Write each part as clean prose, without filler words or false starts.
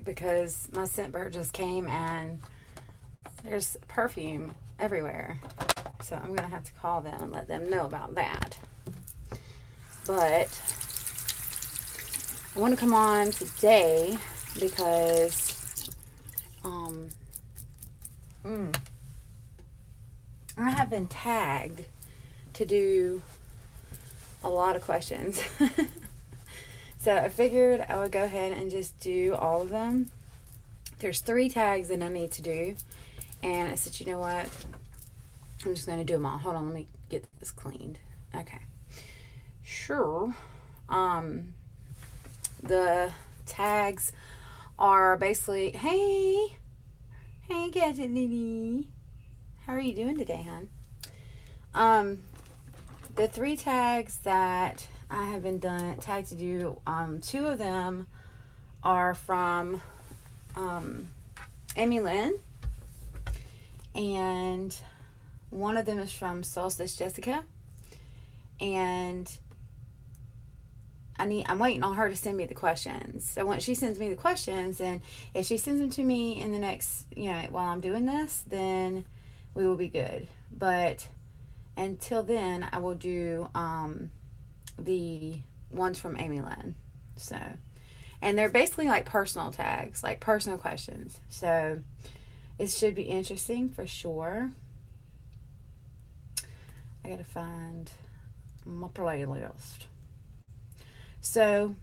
because my ScentBird just came and there's perfume everywhere. So I'm going to have to call them and let them know about that. But I want to come on today because I have been tagged to do a lot of questions. So I figured I would go ahead and just do all of them. There's 3 tags that I need to do. And I said, you know what? I'm just going to do them all. Hold on, let me get this cleaned. Okay. Sure. The tags are basically, hey, Gadget Lady. How are you doing today, hon? The 3 tags that I have been tagged to do, 2 of them are from Amy Lynn, and one of them is from Solstice Jessica, and I'm waiting on her to send me the questions. So once she sends me the questions, and if she sends them to me in the next, while I'm doing this, then we will be good. But until then, I will do the ones from Amy Lynn. So, and they're basically like personal tags, like personal questions. So it should be interesting for sure. I gotta find my playlist. So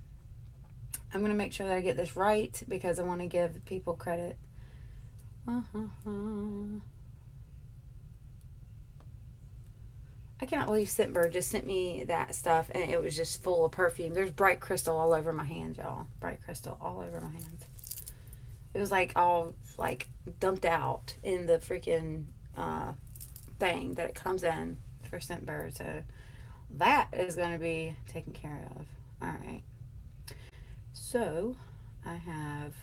I'm going to make sure that I get this right because I want to give people credit. I cannot believe ScentBird just sent me that stuff and it was just full of perfume. There's bright crystal all over my hands, y'all. Bright crystal all over my hands. It was like all like dumped out in the freaking thing that it comes in for ScentBird. So that is going to be taken care of. All right. So I have.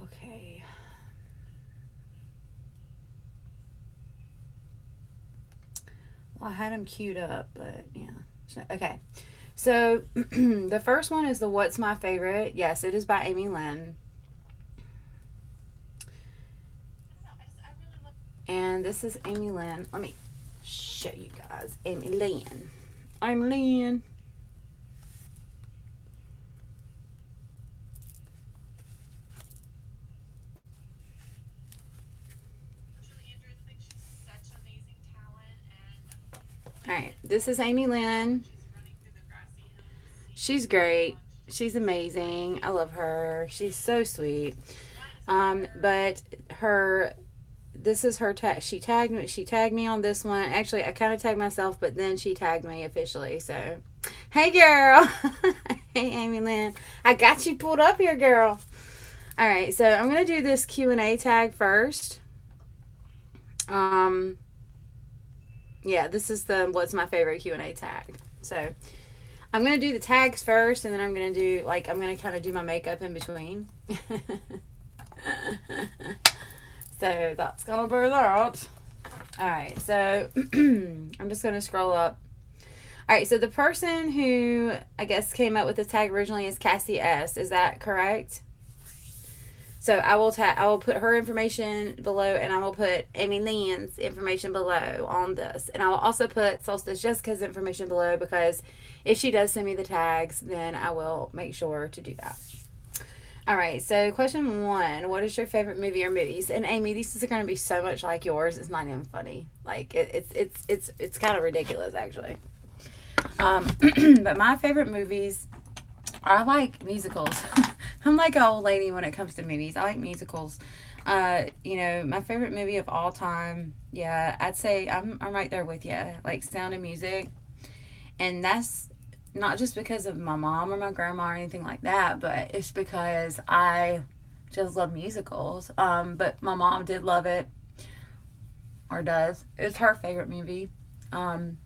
Okay. Well, I had them queued up, but yeah. Okay. So the first one is the What's My Favorite? Yes, it is by Amy Lynn. And this is Amy Lynn. Let me show you guys. Amy Lynn. I'm Lynn. All right, this is Amy Lynn. She's great. She's amazing. I love her. She's so sweet. But her, this is her tag. She tagged me. She tagged me on this one. Actually, I kind of tagged myself, but then she tagged me officially. So, hey, girl. Hey, Amy Lynn. I got you pulled up here, girl. All right, so I'm gonna do this Q&A tag first. Um, yeah, this is the What's My Favorite Q&A tag. So I'm going to do the tags first, and then I'm going to do, like, I'm going to kind of do my makeup in between. So that's going to be that. All right, so I'm just going to scroll up. All right, so the person who, I guess, came up with the tag originally is Cassie S. Is that correct? So I will put her information below, and I will put Amy Lynn's information below on this, and I will also put Solstice Jessica's information below because if she does send me the tags, then I will make sure to do that. All right. So question 1: what is your favorite movie or movies? And Amy, these is going to be so much like yours. It's not even funny. Like it's kind of ridiculous actually. But my favorite movies. I like musicals. I'm like an old lady when it comes to movies. I like musicals. My favorite movie of all time, yeah, I'd say I'm right there with you. Like Sound of Music. And that's not just because of my mom or my grandma or anything like that, but it's because I just love musicals. But my mom did love it, or does. It's her favorite movie. Um,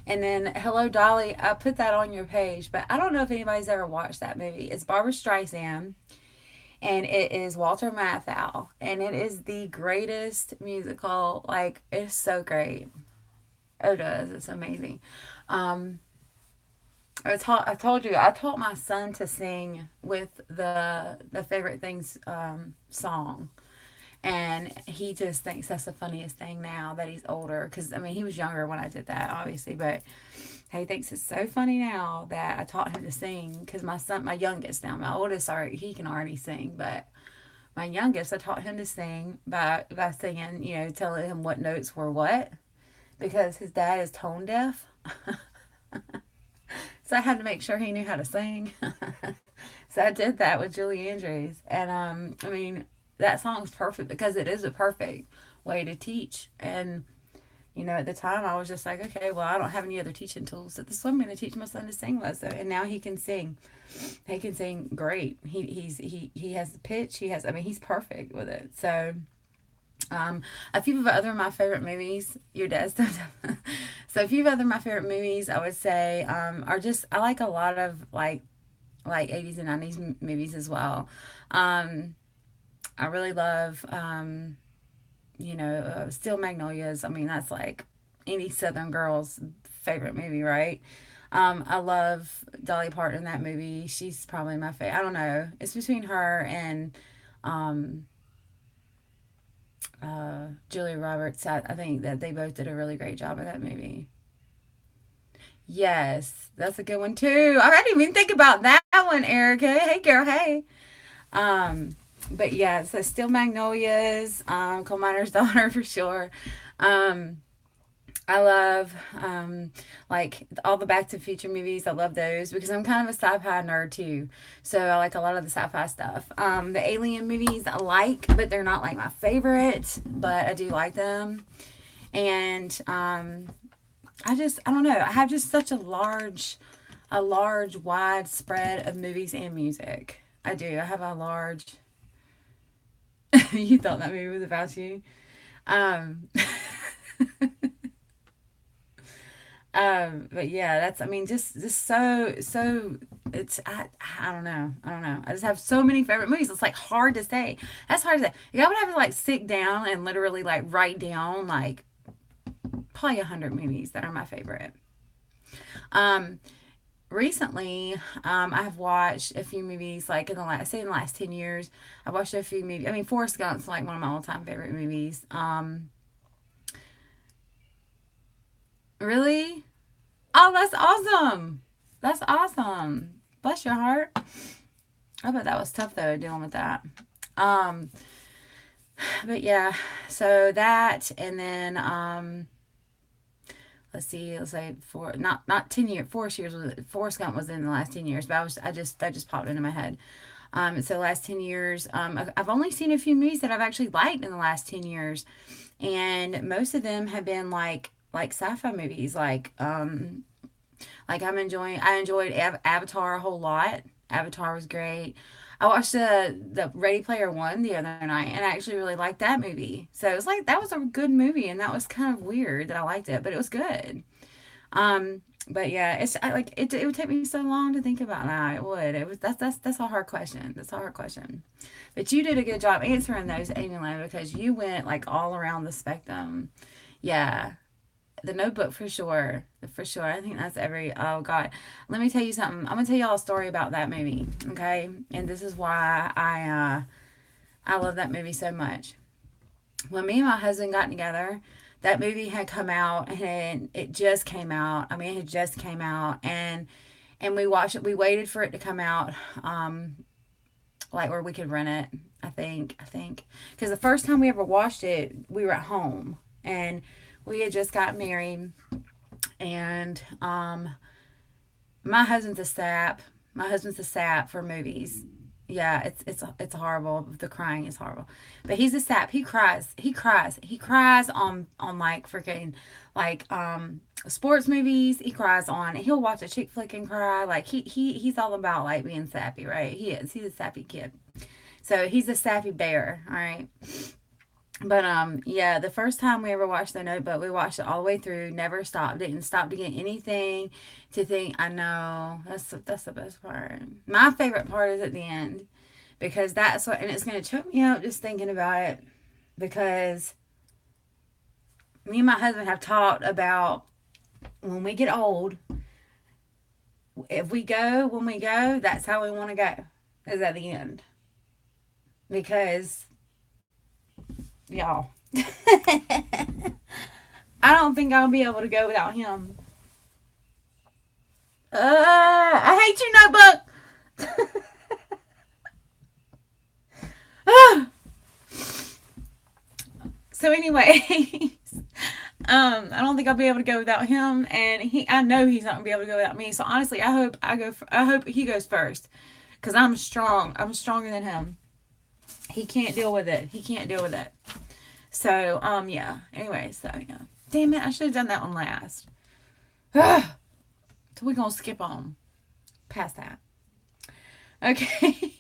And then Hello Dolly, I put that on your page, but I don't know if anybody's ever watched that movie. It's Barbara Streisand, and it is Walter Matthau, and it is the greatest musical. Like, it's so great. Oh, does. It's amazing. Um, I told you I taught my son to sing with the favorite things song, and he just thinks that's the funniest thing now that he's older. Because I mean, he was younger when I did that, obviously, but he thinks it's so funny now that I taught him to sing. Because my son, my youngest now, my oldest, already he can already sing, but my youngest, I taught him to sing by singing, telling him what notes were what, because his dad is tone deaf. So I had to make sure he knew how to sing. So I did that with Julie Andrews. And I mean, that song's perfect because it is a perfect way to teach. And, at the time I was just like, okay, well, I don't have any other teaching tools. So this is what I'm going to teach my son to sing with. So, and now he can sing. He can sing great. He has the pitch. I mean, he's perfect with it. So, a few of other of my favorite movies, your dad's stuff. So a few of other my favorite movies, I would say, are just I like a lot of like 80s and 90s movies as well. Um, I really love Steel Magnolias. I mean, that's like any Southern girl's favorite movie, right? I love Dolly Parton in that movie. She's probably my favorite. I don't know. It's between her and um, Julia Roberts. I think that they both did a really great job of that movie. Yes, that's a good one too. I didn't even think about that one, Erica. Hey, girl. Hey. Um, but yeah, so Steel Magnolias, Coal Miner's Daughter for sure. Um, I love like all the Back to the Future movies. I love those because I'm kind of a sci-fi nerd too. So I like a lot of the sci-fi stuff. The Alien movies I like, but they're not like my favorite, but I do like them. And I don't know. I have just such a large, wide spread of movies and music. I do. I have a large. You thought that movie was about you. Um, but yeah, that's. I mean, just so. It's I don't know. I don't know. I just have so many favorite movies. It's like hard to say. That's hard to say. Yeah, I would have to like sit down and literally like write down like probably 100 movies that are my favorite. Um, Recently, I've watched a few movies like in the last 10 years. I watched a few movies. I mean, Forrest Gump's like one of my all time favorite movies. Really? Oh, that's awesome. That's awesome. Bless your heart. I bet that was tough though dealing with that. Um, but yeah, so that and then let's see, let's say four, not 10 years, 4 years was Forrest Gump was in the last 10 years, but that just popped into my head. So the last 10 years, I've only seen a few movies that I've actually liked in the last 10 years, and most of them have been like sci-fi movies, like I enjoyed Avatar a whole lot. Avatar was great. I watched the Ready Player One the other night, and I actually really liked that movie. So it was like that was a good movie, and that was kind of weird that I liked it, but it was good. But yeah, like it. It would take me so long to think about that. It would. It was that's a hard question. That's a hard question. But you did a good job answering those, Amy Lynn, because you went like all around the spectrum. Yeah, the Notebook for sure. For sure. I think that's oh God. Let me tell you something. I'm gonna tell y'all a story about that movie. Okay. And this is why I love that movie so much. When me and my husband got together, that movie had come out and it just came out. I mean it had just came out and we watched it, we waited for it to come out, like where we could rent it, I think. Because the first time we ever watched it, we were at home and we had just got married and my husband's a sap. My husband's a sap for movies. Yeah, it's horrible. The crying is horrible. But he's a sap. He cries. He cries. He cries on like freaking like sports movies. He cries on. He'll watch a chick flick and cry. Like he's all about like being sappy, right? He is. He's a sappy kid. So he's a sappy bear, all right? But yeah, the first time we ever watched The Notebook, we watched it all the way through, never stopped, didn't stop to get anything to think. I know that's the best part. My favorite part is at the end because that's what, and it's gonna choke me up just thinking about it because me and my husband have talked about when we get old, if we go when we go, that's how we want to go, is at the end. Because, y'all, I don't think I'll be able to go without him. I hate you, notebook. So, anyways, I don't think I'll be able to go without him, and I know he's not gonna be able to go without me. So honestly, I hope he goes first, cause I'm strong. I'm stronger than him. He can't deal with it. He can't deal with it. So yeah. Anyway, so yeah. Damn it! I should have done that one last. So we're gonna skip on past that. Okay.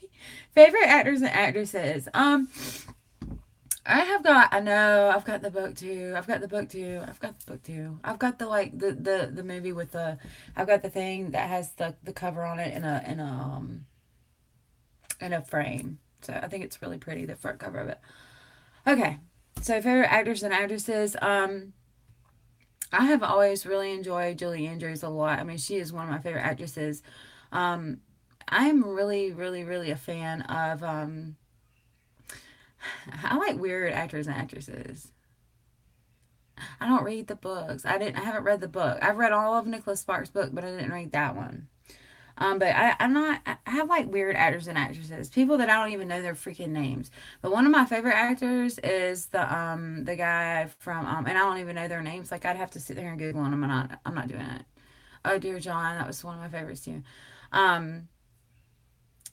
Favorite actors and actresses. I know, I've got the book too. I've got the book too. I've got the book too. I've got the, like, the movie with I've got the thing that has the cover on it in a frame. So I think it's really pretty, the front cover of it. Okay. So favorite actors and actresses. I have always really enjoyed Julie Andrews a lot. I mean, she is one of my favorite actresses. Um, I am really, really, really a fan of, I like weird actors and actresses. I don't read the books. I haven't read the book. I've read all of Nicholas Sparks' book, but I didn't read that one. But I'm not, I have like weird actors and actresses, people that I don't even know their freaking names. But one of my favorite actors is the guy from, and I don't even know their names. Like, I'd have to sit there and Google them, and I'm not doing it. Oh, Dear John, that was one of my favorites too. Um,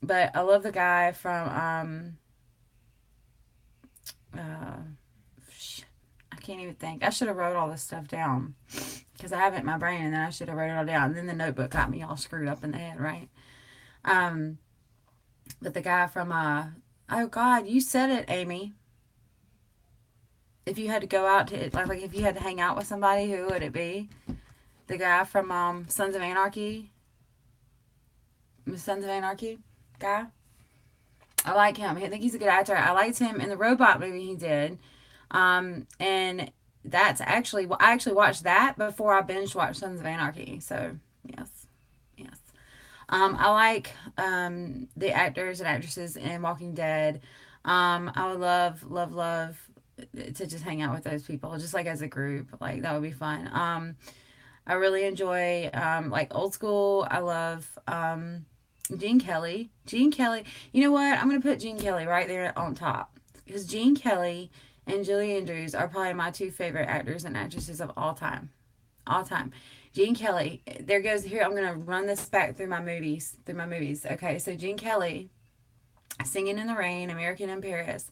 but I love the guy from, uh, I can't even think. I should have wrote all this stuff down because I have it in my brain, and then I should have wrote it all down. And then the notebook got me all screwed up in the head, right? Um, but the guy from oh God, you said it, Amy. If you had to go out to like if you had to hang out with somebody, who would it be? The guy from Sons of Anarchy, Sons of Anarchy guy. I like him. I think he's a good actor. I liked him in the robot movie he did. And that's actually, well, I actually watched that before I binge watched Sons of Anarchy. So, yes, yes. I like the actors and actresses in Walking Dead. I would love, love, love to just hang out with those people, just like as a group. Like, that would be fun. I really enjoy like old school. I love Gene Kelly. Gene Kelly. You know what? I'm gonna put Gene Kelly right there on top because Gene Kelly and Julie Andrews are probably my two favorite actors and actresses of all time. All time. Gene Kelly. There goes here. I'm gonna run this back through my movies. Through my movies. Okay, so Gene Kelly, Singing in the Rain, American in Paris.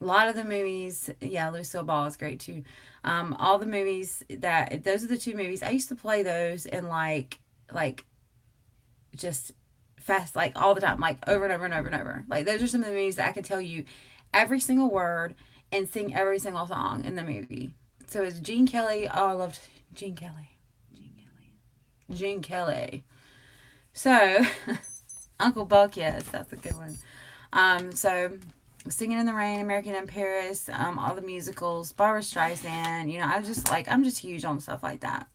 A lot of the movies, yeah, Lucille Ball is great too. All the movies that those are the two movies I used to play those and like just fast, like all the time, like over and over and over and over. Like, those are some of the movies that I can tell you every single word and sing every single song in the movie. So it's Gene Kelly. Oh, I loved Gene Kelly. Gene Kelly. Gene Kelly. So Uncle Buck, yes, that's a good one. So Singing in the Rain, American in Paris, all the musicals, Barbara Streisand. You know, I'm just huge on stuff like that.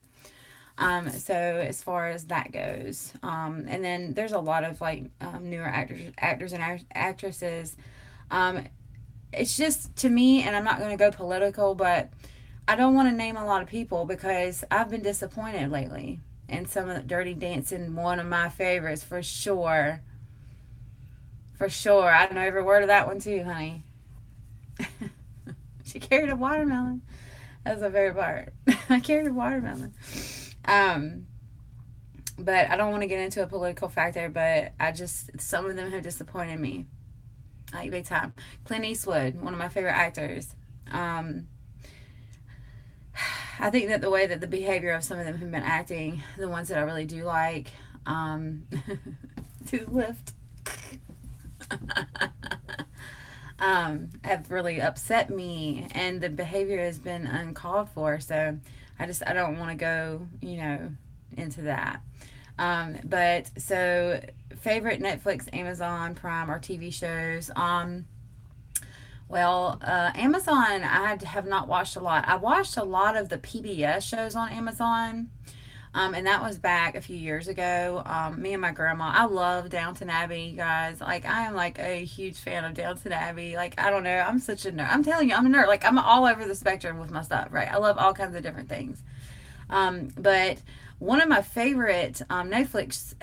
So as far as that goes, and then there's a lot of like newer actors and actresses. Um, it's just to me, and I'm not going to go political, but I don't want to name a lot of people because I've been disappointed lately. And some of the Dirty Dancing, one of my favorites for sure. For sure, I know every word of that one too, honey. She carried a watermelon. That's my favorite part. I carried a watermelon. Um, but I don't want to get into a political factor, but some of them have disappointed me. Like, big time. Clint Eastwood, one of my favorite actors. I think that the way that the behavior of some of them have been acting, the ones that I really do like, to lift, have really upset me, and the behavior has been uncalled for. So I don't want to go, into that. But favorite Netflix, Amazon Prime, or TV shows. Well, Amazon, I have not watched a lot. I watched a lot of the PBS shows on Amazon. And that was back a few years ago. Me and my grandma, I love Downton Abbey, you guys. Like, I am like a huge fan of Downton Abbey. Like, I don't know, I'm such a nerd. I'm telling you, I'm a nerd. Like, I'm all over the spectrum with my stuff, right? I love all kinds of different things. But one of my favorite Netflix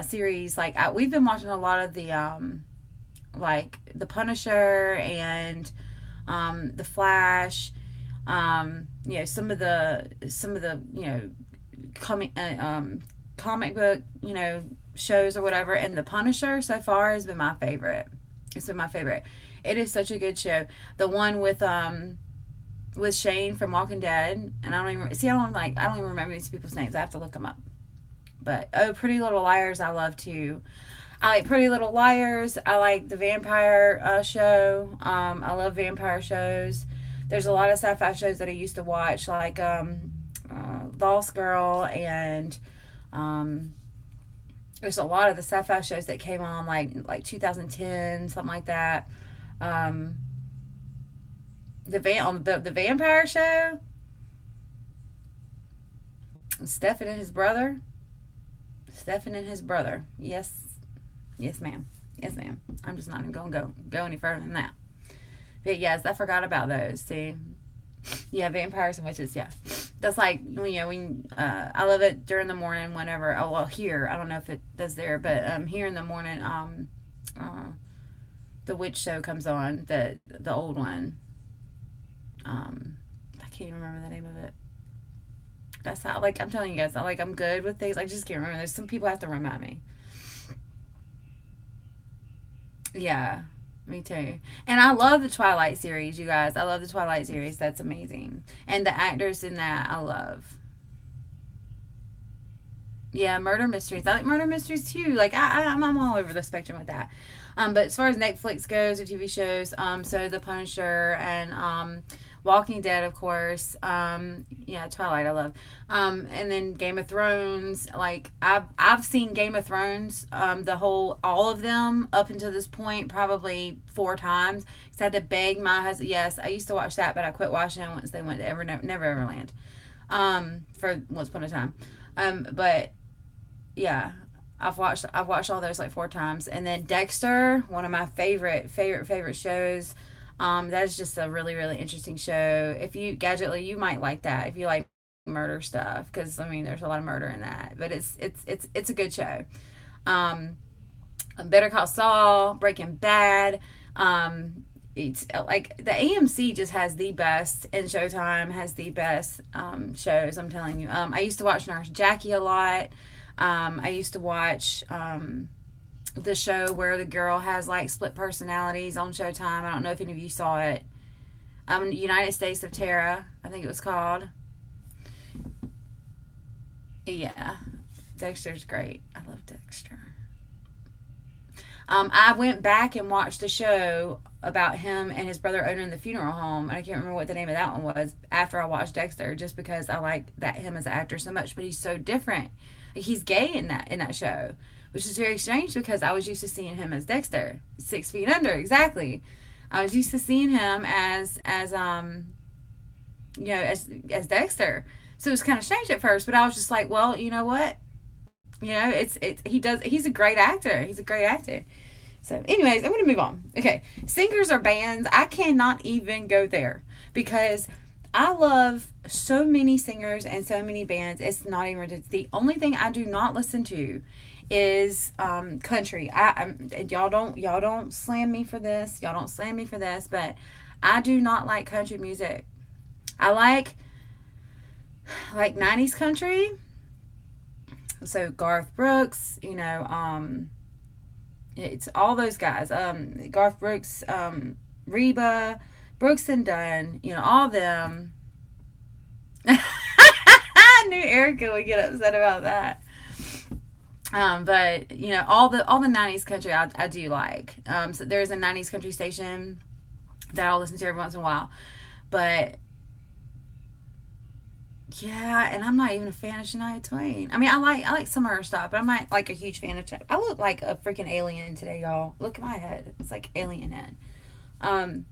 series, like, we've been watching a lot of the like The Punisher and The Flash. You know, some of the comic book, shows or whatever. And The Punisher so far has been my favorite. It's been my favorite. It is such a good show. The one with Shane from Walking Dead, and I don't even see. I don't even remember these people's names. I have to look them up. But Pretty Little Liars, I love too. I like Pretty Little Liars. I like the vampire show. I love vampire shows. There's a lot of sci-fi shows that I used to watch, like Lost Girl, and there's a lot of the sci-fi shows that came on like 2010, something like that. Um, the vampire show, Stefan and his brother. Stefan and his brother. Yes, yes, ma'am. Yes, ma'am. I'm just not even gonna go any further than that. But yes, I forgot about those. See, yeah, vampires and witches. Yeah, that's like when I love it during the morning. Whenever, oh well, here I don't know if it does there, but here in the morning, the witch show comes on, the old one. I can't even remember the name of it. That's how, like, I'm telling you guys, I'm good with things. I just can't remember. There's some people have to remind me. Yeah, me too. And I love the Twilight series, you guys. I love the Twilight series. That's amazing. And the actors in that, I love. Yeah, murder mysteries. I like murder mysteries too. Like I'm all over the spectrum with that. But as far as Netflix goes or TV shows, so The Punisher and Walking Dead, of course. Yeah, Twilight, I love. And then Game of Thrones. Like I've seen Game of Thrones, all of them up until this point, probably 4 times. Cause I had to beg my husband. Yes, I used to watch that, but I quit watching it once they went to Never Everland. For once upon a time. But yeah, I've watched all those like 4 times. And then Dexter, one of my favorite shows. That is just a really, really interesting show. If you Gadgetly, you might like that if you like murder stuff, because I mean there's a lot of murder in that, but it's a good show. um Better Call Saul, Breaking Bad. It's like the AMC just has the best, and Showtime has the best shows. I'm telling you. I used to watch Nurse Jackie a lot. I used to watch the show where the girl has like split personalities on Showtime. I don't know if any of you saw it. United States of Terror, I think it was called. Yeah, Dexter's great. I love Dexter. I went back and watched a show about him and his brother owning the funeral home. And I can't remember what the name of that one was after I watched Dexter, just because I like that him as an actor so much. But he's so different. He's gay in that show, which is very strange because I was used to seeing him as Dexter, 6 feet under, exactly. I was used to seeing him as Dexter. So it was kind of strange at first, but I was just like, well, you know what? He's a great actor. He's a great actor. So anyways, I'm going to move on. Okay. Singers or bands. I cannot even go there because I love so many singers and so many bands. It's not even ridiculous. The only thing I do not listen to is country. Y'all don't slam me for this. Y'all don't slam me for this, but I do not like country music. I like 90s country. So Garth Brooks, it's all those guys. Garth Brooks, Reba, Brooks and Dunn, all them. I knew Erica would get upset about that. But all the 90s country I do like. So there's a 90s country station that I'll listen to every once in a while. But yeah, and I'm not even a fan of Shania Twain. I mean, I like some of her stuff, but I'm not like a huge fan of. I look like a freaking alien today, y'all. Look at my head; it's like alien head. Um,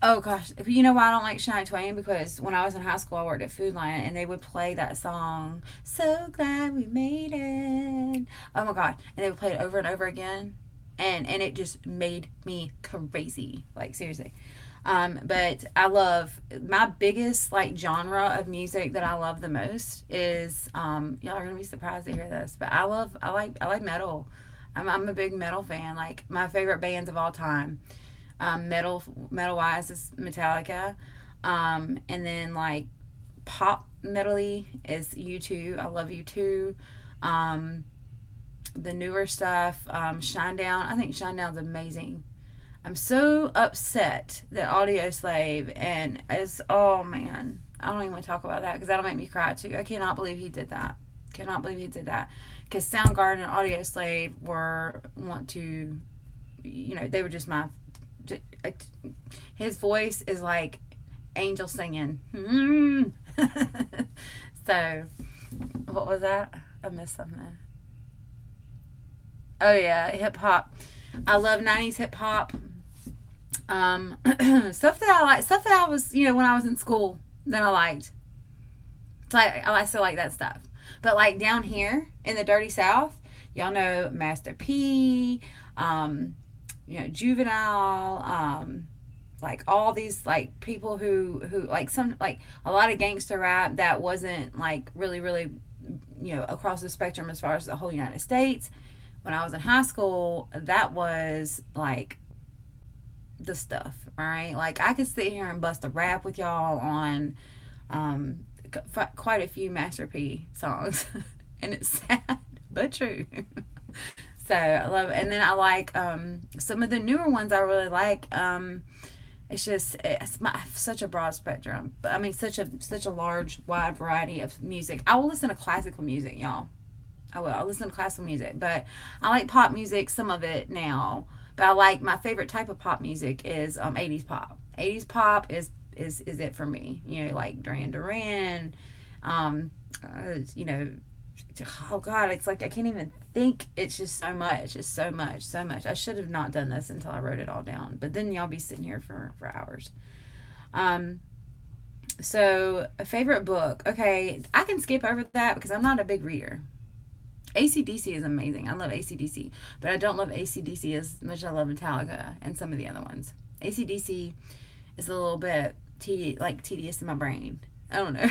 Oh gosh, you know why I don't like Shania Twain? Because when I was in high school, I worked at Food Lion, and they would play that song. So glad we made it. Oh my god, and they would play it over and over again, and it just made me crazy. Like seriously. But I love my biggest like genre of music that I love the most is y'all are gonna be surprised to hear this, but I like metal. I'm a big metal fan. Like my favorite bands of all time, metal wise is Metallica, and then like pop metally is U2. I love U2. Um, the newer stuff, Shinedown. I think Shinedown's amazing. I'm so upset that Audio Slave and is oh man, I don't even want to talk about that because that'll make me cry too. I cannot believe he did that. Cannot believe he did that because Soundgarden and Audio Slave were want to, they were just my. His voice is like angel singing. So, what was that? I missed something. Oh yeah, hip hop. I love 90s hip hop. Stuff that I like, stuff that I was, when I was in school that I liked. It's like I still like that stuff. But like down here in the dirty South, y'all know Master P, Juvenile, like all these like people who like some like a lot of gangster rap that wasn't like really across the spectrum as far as the whole United States. When I was in high school, that was like the stuff, all right? Like I could sit here and bust a rap with y'all on um, quite a few Master P songs, and it's sad but true. So I love it, and then I like some of the newer ones. I really like. It's just such a broad spectrum. I mean, such a large, wide variety of music. I will listen to classical music, y'all. I will. I listen to classical music, but I like pop music, some of it now. But I like my favorite type of pop music is 80s pop. 80s pop is it for me. Like Duran Duran. Um, you know, oh God, it's like I can't even think. It's just so much. It's so much, so much. I should have not done this until I wrote it all down. But then y'all be sitting here for hours. Um, so a favorite book. Okay, I can skip over that because I'm not a big reader. ACDC is amazing. I love ACDC, but I don't love ACDC as much as I love Metallica and some of the other ones. ACDC is a little bit tedious in my brain. I don't know.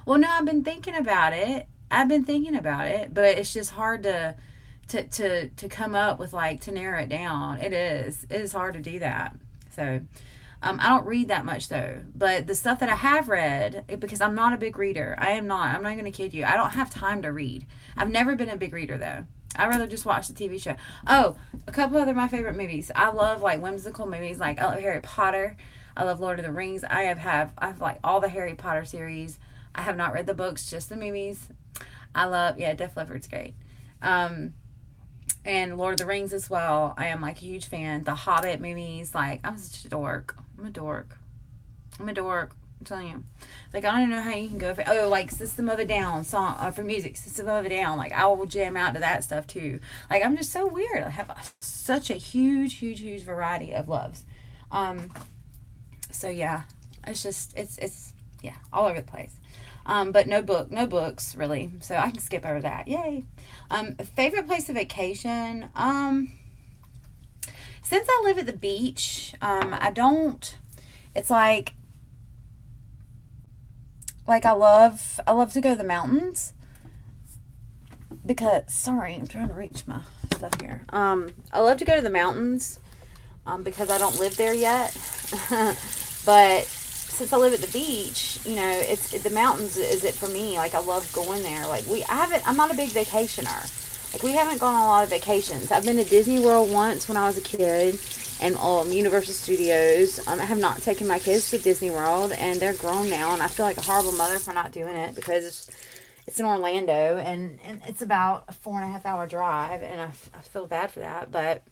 Well, no, I've been thinking about it. But it's just hard to come up with like to narrow it down. It is. It is hard to do that. So I don't read that much though, but the stuff that I have read, because I'm not a big reader, I am not. I'm not going to kid you. I don't have time to read. I've never been a big reader though. I rather just watch the TV show. Oh, a couple other my favorite movies. I love like whimsical movies, like I love Harry Potter. I love Lord of the Rings. I've like all the Harry Potter series. I have not read the books, just the movies. I love Def Leppard's great. Um, and Lord of the Rings as well. I am like a huge fan. The Hobbit movies, like I'm such a dork. I'm a dork. I'm a dork. I'm telling you. Like I don't even know how you can go for like System of a Down song for music. System of a Down. Like I will jam out to that stuff too. Like I'm just so weird. I have such a huge variety of loves. Um. So yeah, it's just it's yeah all over the place. But no books really. So I can skip over that. Yay. Favorite place of vacation. Since I live at the beach, I don't. It's like I love to go to the mountains because sorry, I'm trying to reach my stuff here. I love to go to the mountains because I don't live there yet. But since I live at the beach, it's the mountains is it for me. Like I love going there. Like I'm not a big vacationer. Like we haven't gone on a lot of vacations. I've been to Disney World once when I was a kid, and Universal Studios. I have not taken my kids to Disney World, and they're grown now, and I feel like a horrible mother for not doing it because it's in Orlando, and it's about a 4.5 hour drive, and I feel bad for that. But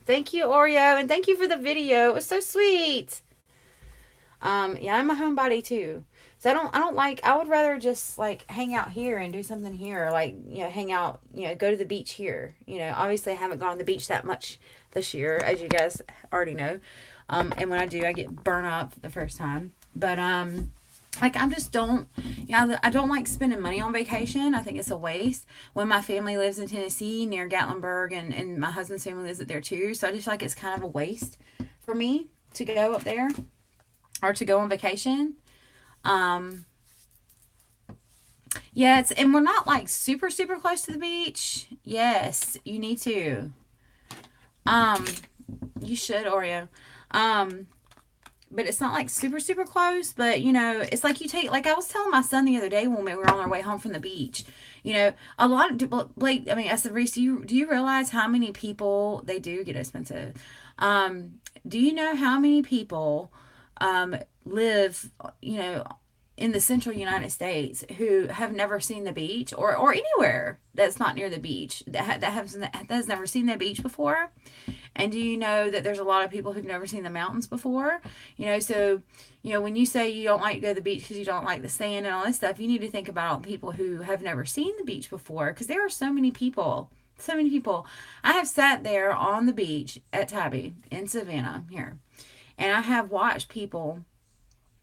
thank you, Oreo, and thank you for the video. It was so sweet. Yeah, I'm a homebody too. So I would rather just like hang out here and do something here, like, hang out, go to the beach here. Obviously I haven't gone to the beach this year, as you guys already know. And when I do, I get burnt up the first time. But like I just don't, I don't like spending money on vacation. I think it's a waste. When my family lives in Tennessee near Gatlinburg, and my husband's family lives there too, so I just like it's kind of a waste for me to go up there or to go on vacation. Um, yeah, and we're not like super super close to the beach. Yes, you need to. Um, you should, Oreo. Um, but it's not like super super close, but it's like you take, like I was telling my son the other day when we were on our way home from the beach, a lot of people, like, I mean, I said, Reese, do you realize how many people, they do get expensive, do you know how many people live, in the central United States who have never seen the beach, or anywhere that's not near the beach, that has never seen the beach before? And do you know that there's a lot of people who've never seen the mountains before? So, when you say you don't like to go to the beach because you don't like the sand and all this stuff, you need to think about people who have never seen the beach before, because there are so many people. So many people. I have sat there on the beach at Tabby in Savannah here, and I have watched people,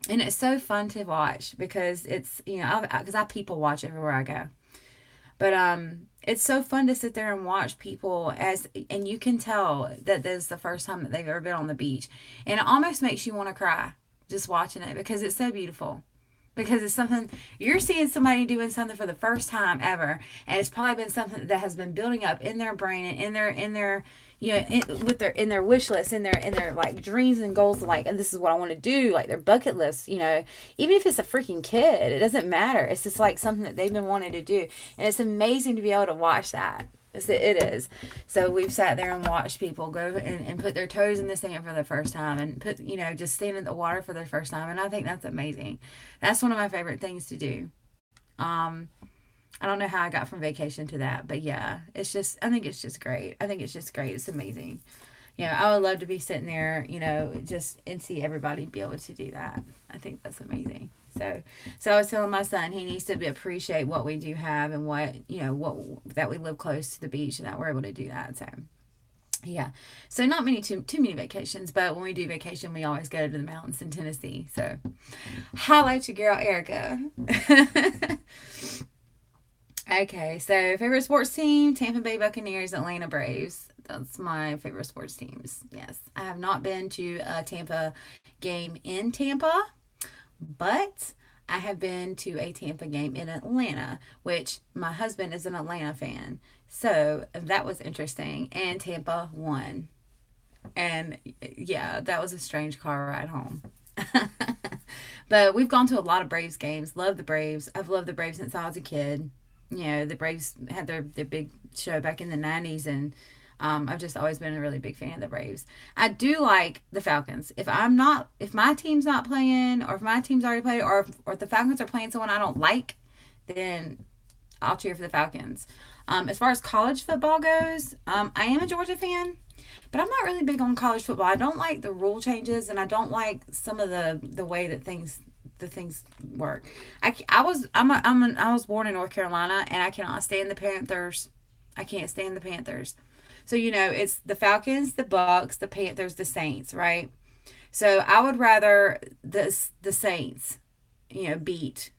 and it's so fun to watch because it's, because I people watch everywhere I go. But it's so fun to sit there and watch people, and you can tell that this is the first time that they've ever been on the beach. And it almost makes you want to cry just watching it, because it's so beautiful. Because it's something, you're seeing somebody doing something for the first time ever, and it's probably been something that has been building up in their brain and in their in their wish list, in their like dreams and goals, like, and this is what I want to do, like their bucket list, even if it's a freaking kid, it doesn't matter. It's just like something that they've been wanting to do, and it's amazing to be able to watch that. It is. So we've sat there and watched people go and put their toes in the sand for the first time, and just stand in the water for the first time, and I think that's amazing. That's one of my favorite things to do. Um, I don't know how I got from vacation to that, but yeah, I think it's just great. I think it's just great. It's amazing. I would love to be sitting there, just and see everybody be able to do that. I think that's amazing. So I was telling my son he needs to appreciate what we do have, and that we live close to the beach and that we're able to do that. So yeah, so not too many vacations, but when we do vacation, we always go to the mountains in Tennessee. So holla at your girl Erica. Okay, so favorite sports team: Tampa Bay Buccaneers, Atlanta Braves. That's my favorite sports teams. Yes, I have not been to a Tampa game in Tampa, but I have been to a Tampa game in Atlanta, which my husband is an Atlanta fan. So that was interesting. And Tampa won. And yeah, that was a strange car ride home. But we've gone to a lot of Braves games. Love the Braves. I've loved the Braves since I was a kid. The Braves had their big show back in the 90s, and I've just always been a really big fan of the Braves. I do like the Falcons. If my team's not playing, or if my team's already played, or if the Falcons are playing someone I don't like, then I'll cheer for the Falcons. As far as college football goes, I am a Georgia fan, but I'm not really big on college football. I don't like the rule changes, and I don't like some of the way that the things work. I was born in North Carolina, and I cannot stand the Panthers. I can't stand the Panthers. So it's the Falcons, the Bucks, the Panthers, the Saints, right? So I would rather the Saints, beat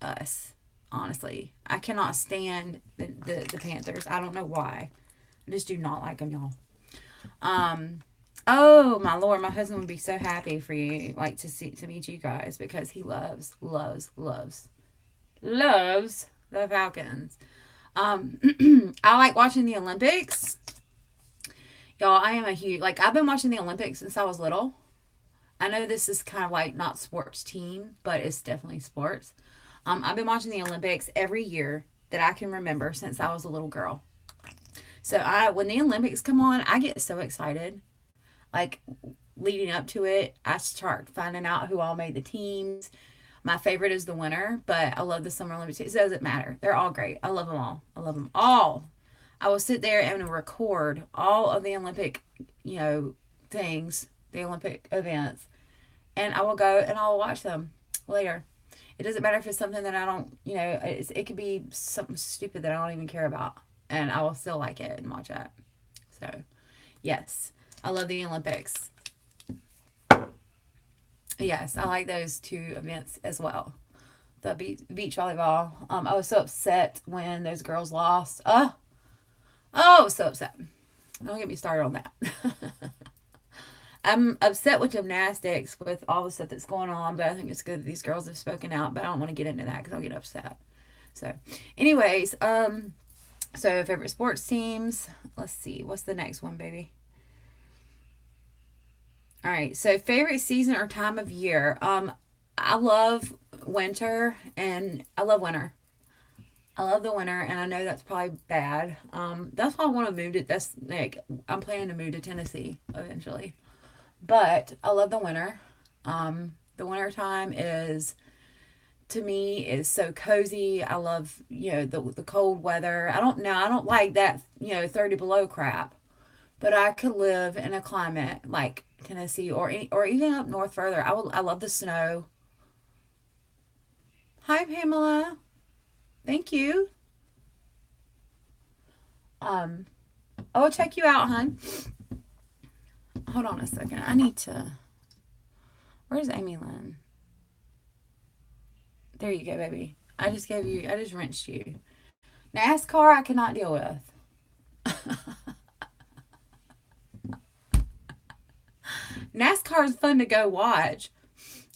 us. Honestly, I cannot stand the Panthers. I don't know why. I just do not like them, y'all. Oh my Lord, my husband would be so happy for you, like to meet you guys, because he loves the Falcons. I like watching the Olympics. Y'all, I am a huge, like, I've been watching the Olympics since I was little. I know this is kind of like not sports team, but it's definitely sports. I've been watching the Olympics every year that I can remember since I was a little girl. So when the Olympics come on, I get so excited. Like, leading up to it, I start finding out who all made the teams. My favorite is the winner, but I love the Summer Olympics. It doesn't matter. They're all great. I love them all. I love them all. I will sit there and record all of the Olympic, things, the Olympic events, and I will go and I'll watch them later. It doesn't matter if it's something that I don't, it could be something stupid that I don't even care about, and I will still like it and watch it. So, Yes. I love the Olympics. Yes, I like those two events as well. The beach volleyball. I was so upset when those girls lost. Oh, I was so upset. Don't get me started on that. I'm upset with gymnastics with all the stuff that's going on, but I think it's good that these girls have spoken out, but I don't want to get into that because I'll get upset. So, anyways, so favorite sports teams. Let's see. What's the next one, baby? All right. So favorite season or time of year. I love winter and I love winter. I love the winter, and I know that's probably bad. That's why I want to move to. That's like I'm planning to move to Tennessee eventually, but I love the winter. The winter time is to me is so cozy. I love the cold weather. I don't like that 30 below crap, but I could live in a climate like Tennessee or even up north further. I love the snow. Hi Pamela, thank you. Um, I'll check you out, hon. Hold on a second. I need to. Where's Amy Lynn? There you go, baby. I just rinsed you. NASCAR, I cannot deal with. NASCAR is fun to go watch,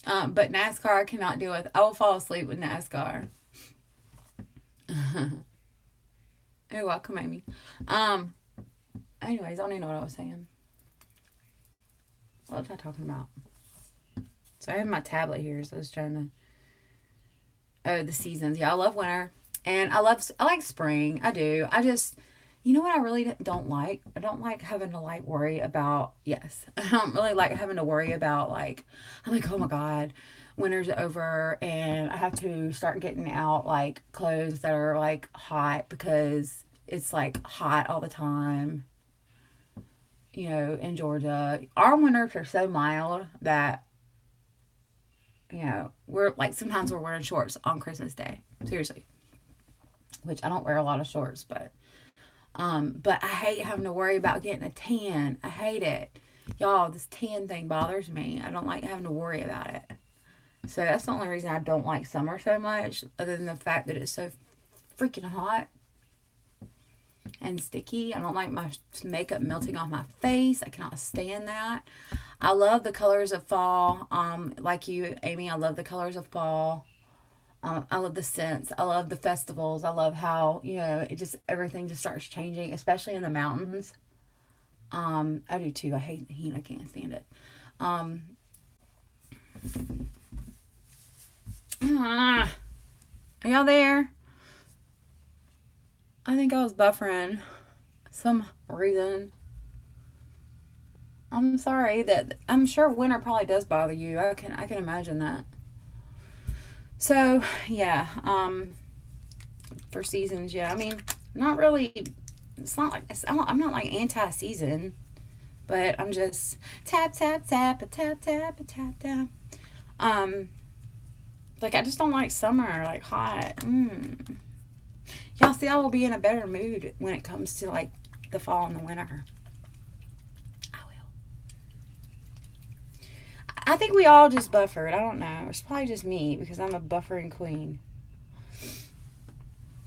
but NASCAR I cannot deal with. I will fall asleep with NASCAR. You're welcome, Amy. Anyways, I don't even know what I was saying. What was I talking about? So I have my tablet here, so I was trying to. Oh, the seasons. Yeah, I love winter, and I like spring. I do. I just, you know what I really don't like? I don't like having to like worry about. Yes, I don't really like having to worry about like. I'm like, oh my god, winter's over, and I have to start getting out like clothes that are like hot because it's like hot all the time. In Georgia, our winters are so mild that we're like sometimes we're wearing shorts on Christmas Day. Seriously. Which I don't wear a lot of shorts, but I hate having to worry about getting a tan. I hate it. Y'all, this tan thing bothers me. I don't like having to worry about it. So that's the only reason I don't like summer so much, other than the fact that it's so freaking hot and sticky. I don't like my makeup melting off my face. I cannot stand that. I love the colors of fall. Like you, Amy, I love the colors of fall. I love the scents. I love the festivals. I love how, everything just starts changing, especially in the mountains. I do too. I hate the heat. I can't stand it. Are y'all there? I think I was buffering some reason. I'm sorry that I'm sure winter probably does bother you. I can imagine that. So yeah, for seasons, yeah. I mean, not really. It's not like I'm not like anti-season, but I'm just tap tap tap a tap tap a tap tap. Like I just don't like summer, like hot. Y'all see, I will be in a better mood when it comes to like the fall and the winter. I will. I think we all just buffered. I don't know. It's probably just me because I'm a buffering queen.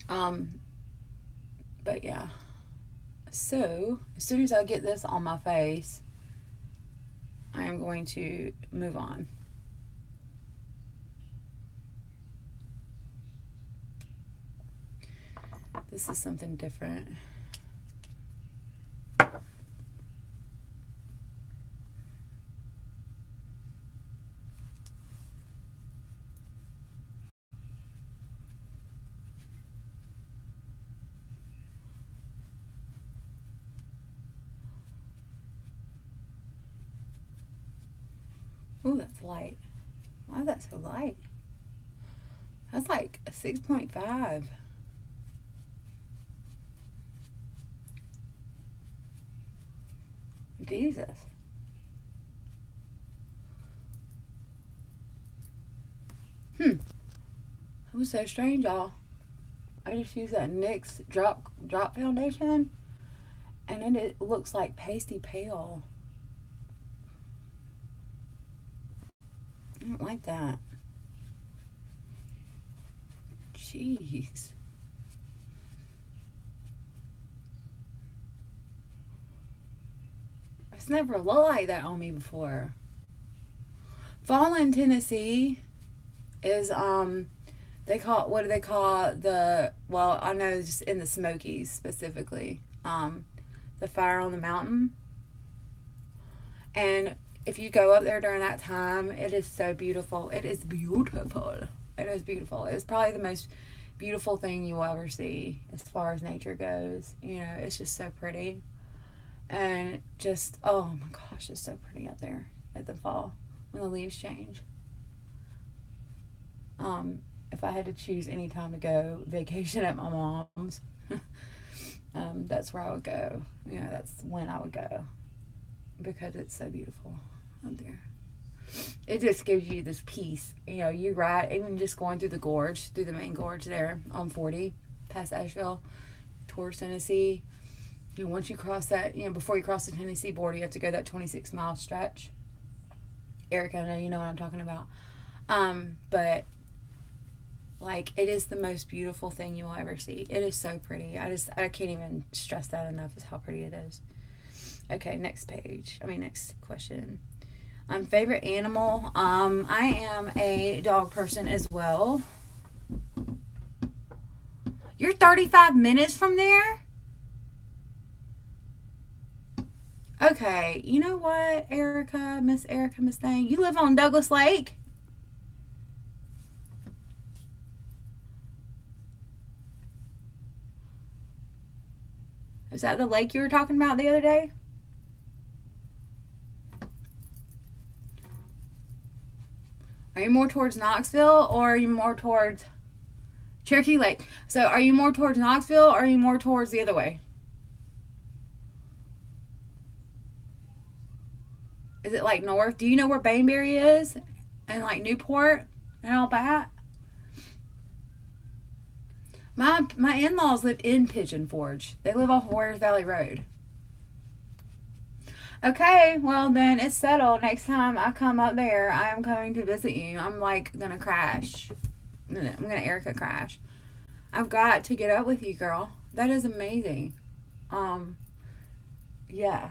But yeah. So as soon as I get this on my face, I am going to move on. This is something different. Oh, that's light. Why is that so light? That's like a 6.5. Jesus. It was so strange, y'all. I just used that NYX drop foundation, And then it looks like pasty pale. I don't like that. Jeez. It's never looked like that on me before. Fall in Tennessee is they call, what do they call the, well, I know just in the Smokies specifically, the fire on the mountain. And if you go up there during that time, it is so beautiful. It is beautiful. It is beautiful. It's probably the most beautiful thing you will ever see as far as nature goes. You know, it's just so pretty. And just, oh my gosh, it's so pretty up there at the fall when the leaves change. If I had to choose any time to go vacation at my mom's, that's where I would go. You know, that's when I would go because it's so beautiful up there. It just gives you this peace. You know, you ride, even just going through the gorge, through the main gorge there on 40, past Asheville, towards Tennessee. You know, once you cross that, you know, before you cross the Tennessee border, you have to go that 26-mile stretch. Erica, I know you know what I'm talking about. But like, it is the most beautiful thing you will ever see. It is so pretty. I can't even stress that enough, is how pretty it is. Okay, next question. Favorite animal. I am a dog person as well. You're 35 minutes from there? Okay, you know what, Miss Thing? You live on Douglas Lake? Is that the lake you were talking about the other day? Are you more towards Knoxville or are you more towards Cherokee Lake? So are you more towards Knoxville or are you more towards the other way? Is it like north? Do you know where Bainbury is? And like Newport and all that? My in-laws live in Pigeon Forge. They live off Warriors Valley Road. Okay, well then it's settled. Next time I come up there, I am coming to visit you. I'm like gonna crash. I'm gonna Erica crash. I've got to get up with you, girl. That is amazing. Yeah,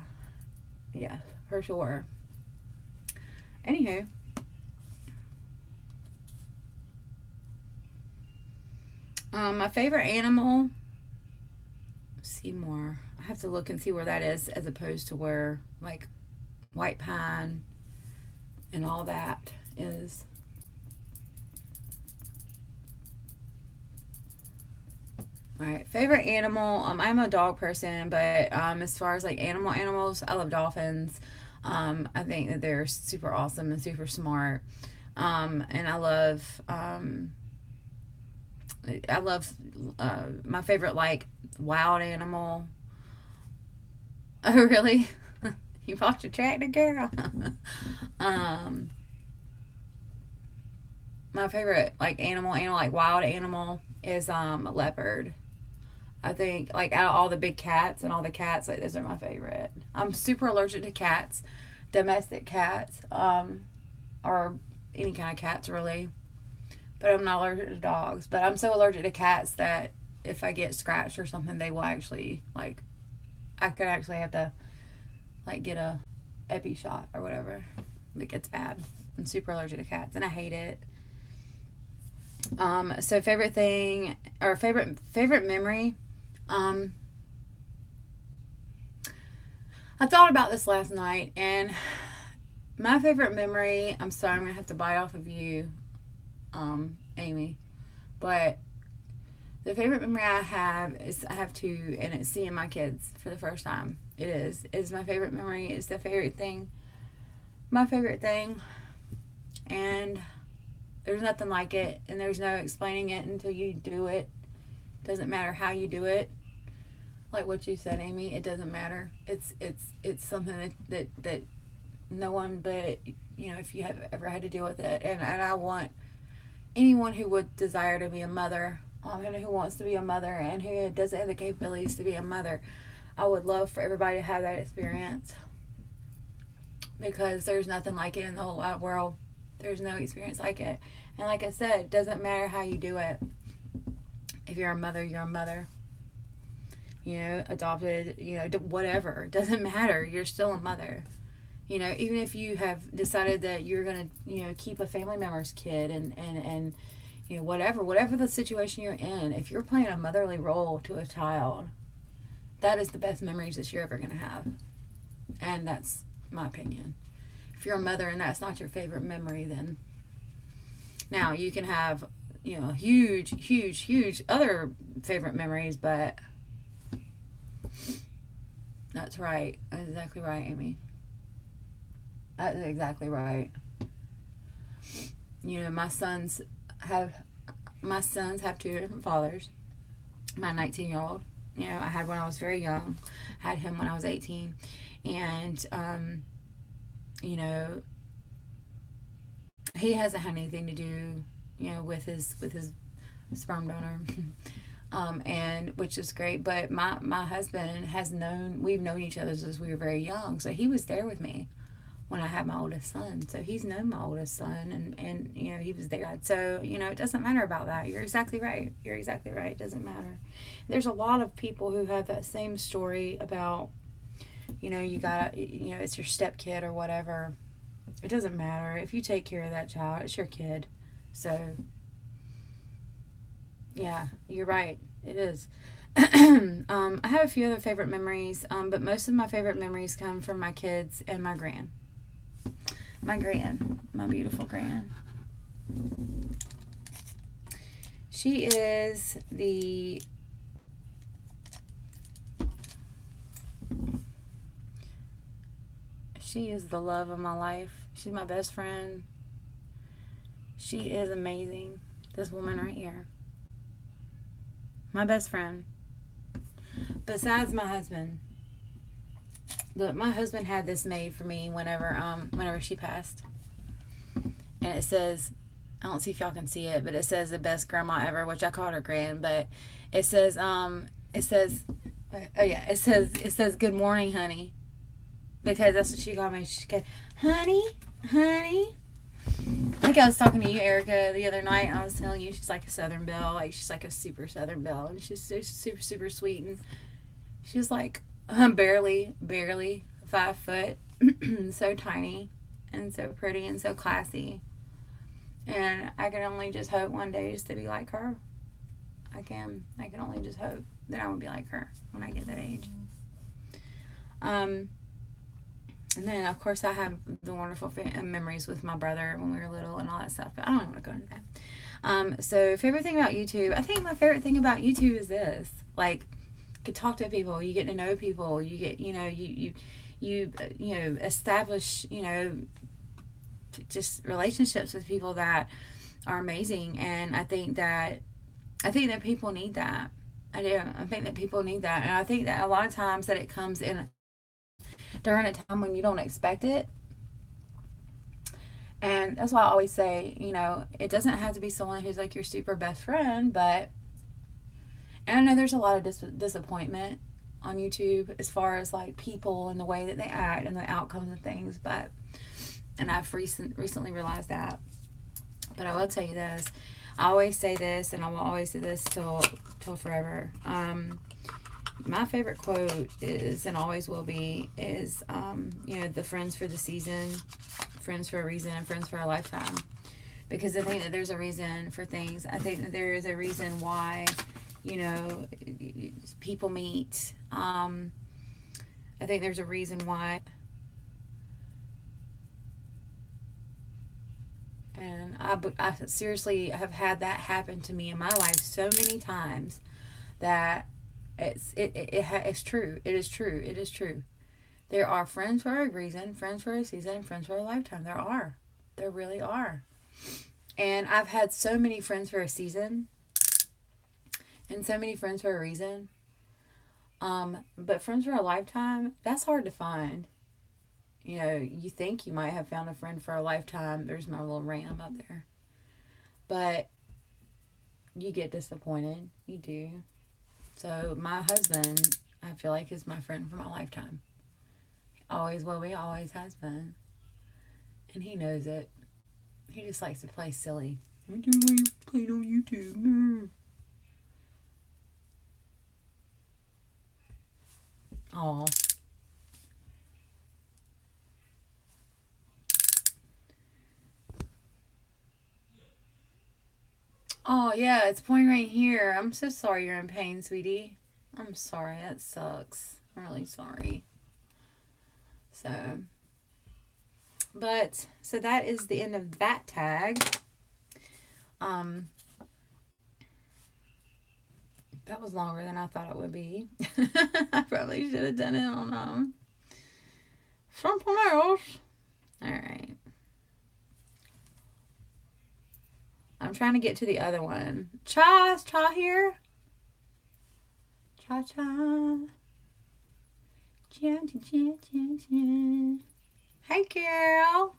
for sure. Anywho, my favorite animal. See more. I have to look and see where that is, as opposed to where like white pine and all that is. All right, favorite animal. I'm a dog person, but as far as like animals, I love dolphins. I think that they're super awesome and super smart. And I love my favorite like wild animal. Oh, really? You bought your tractor, girl? My favorite like animal like wild animal is a leopard. I think like out of all the big cats and all the cats, like those are my favorite. I'm super allergic to cats, domestic cats, or any kind of cats really. But I'm not allergic to dogs. But I'm so allergic to cats that if I get scratched or something, they will actually like, I could actually have to like get a epi shot or whatever. It gets bad. I'm super allergic to cats and I hate it. So favorite thing or favorite memory. I thought about this last night and my favorite memory, I'm sorry, I'm gonna have to bite off of you, Amy, but the favorite memory I have is I have two, and it's seeing my kids for the first time. It is my favorite memory. It's the favorite thing, my favorite thing, and there's nothing like it, and there's no explaining it until you do it. Doesn't matter how you do it. Like what you said, Amy, it doesn't matter. It's something that no one but, you know, if you have ever had to deal with it. And I want anyone who would desire to be a mother, and who wants to be a mother and who doesn't have the capabilities to be a mother, I would love for everybody to have that experience, because there's nothing like it in the whole wide world. There's no experience like it. And like I said, it doesn't matter how you do it. If you're a mother, you're a mother. You know, adopted, you know, whatever. It doesn't matter. You're still a mother. You know, even if you have decided that you're going to, you know, keep a family member's kid and you know, whatever the situation you're in, if you're playing a motherly role to a child, that is the best memories that you're ever going to have. And that's my opinion. If you're a mother and that's not your favorite memory, then now you can have, you know, huge other favorite memories, but that's right. That's exactly right, Amy. That's exactly right. You know, my sons have two different fathers. My 19-year-old, you know, I had when I was very young. I had him when I was 18. And you know, he hasn't had anything to do, you know, with his sperm donor. And which is great, but my husband we've known each other since we were very young, so he was there with me when I had my oldest son. So he's known my oldest son, and you know, he was there. So, you know, it doesn't matter about that. You're exactly right. You're exactly right. It doesn't matter. There's a lot of people who have that same story about, you know, you know, it's your stepkid or whatever. It doesn't matter. If you take care of that child, it's your kid. So, yeah, you're right. It is. I have a few other favorite memories, but most of my favorite memories come from my kids and my gran. My beautiful gran. She is the love of my life. She's my best friend. She is amazing. This woman right here. My best friend. Besides my husband. Look, my husband had this made for me whenever she passed. And it says, I don't see if y'all can see it, but it says the best grandma ever, which I called her gran, but it says it says good morning, honey. Because that's what she called me. She goes, honey. I think I was talking to you, Erica, the other night, and I was telling you she's like a Southern Belle. Like, she's like a super Southern Belle, and she's super sweet, and she's like barely 5 foot, so tiny, and so pretty, and so classy. And I can only just hope one day just to be like her. I can only just hope that I will be like her when I get that age. And then, of course, I have the wonderful memories with my brother when we were little and all that stuff. But I don't want to go into that. So, favorite thing about YouTube. I think my favorite thing about YouTube is this. Like, you can talk to people. You get to know people. You get, you know, you know, establish, you know, just relationships with people that are amazing. And I think that people need that. I do. I think that people need that. And I think that a lot of times that it comes in during a time when you don't expect it. And that's why I always say, you know, it doesn't have to be someone who's like your super best friend, but, and I know there's a lot of disappointment on YouTube as far as like people and the way that they act and the outcomes of things, but, and I've recently realized that. But I will tell you this, I always say this, and I will always say this till forever. My favorite quote is, and always will be, is, you know, the friends for the season, friends for a reason, and friends for a lifetime. Because I think that there's a reason for things. I think that there is a reason why, you know, people meet. I think there's a reason why. And I seriously have had that happen to me in my life so many times that it's true. It is true. There are friends for a reason, friends for a season, friends for a lifetime. There really are. And I've had so many friends for a season and so many friends for a reason. But friends for a lifetime, that's hard to find. You know, you think you might have found a friend for a lifetime. There's my little ram up there. But you get disappointed. You do. So my husband, I feel like is my friend for my lifetime. Always will be, always has been. And he knows it. He just likes to play silly. I do want to play it on YouTube. Aw. Oh, yeah, it's pointing right here. I'm so sorry you're in pain, sweetie. I'm sorry. That sucks. I'm really sorry. So, so that is the end of that tag. That was longer than I thought it would be. I probably should have done it on something else. All right. I'm trying to get to the other one. Is Cha here? Cha. Hey, girl.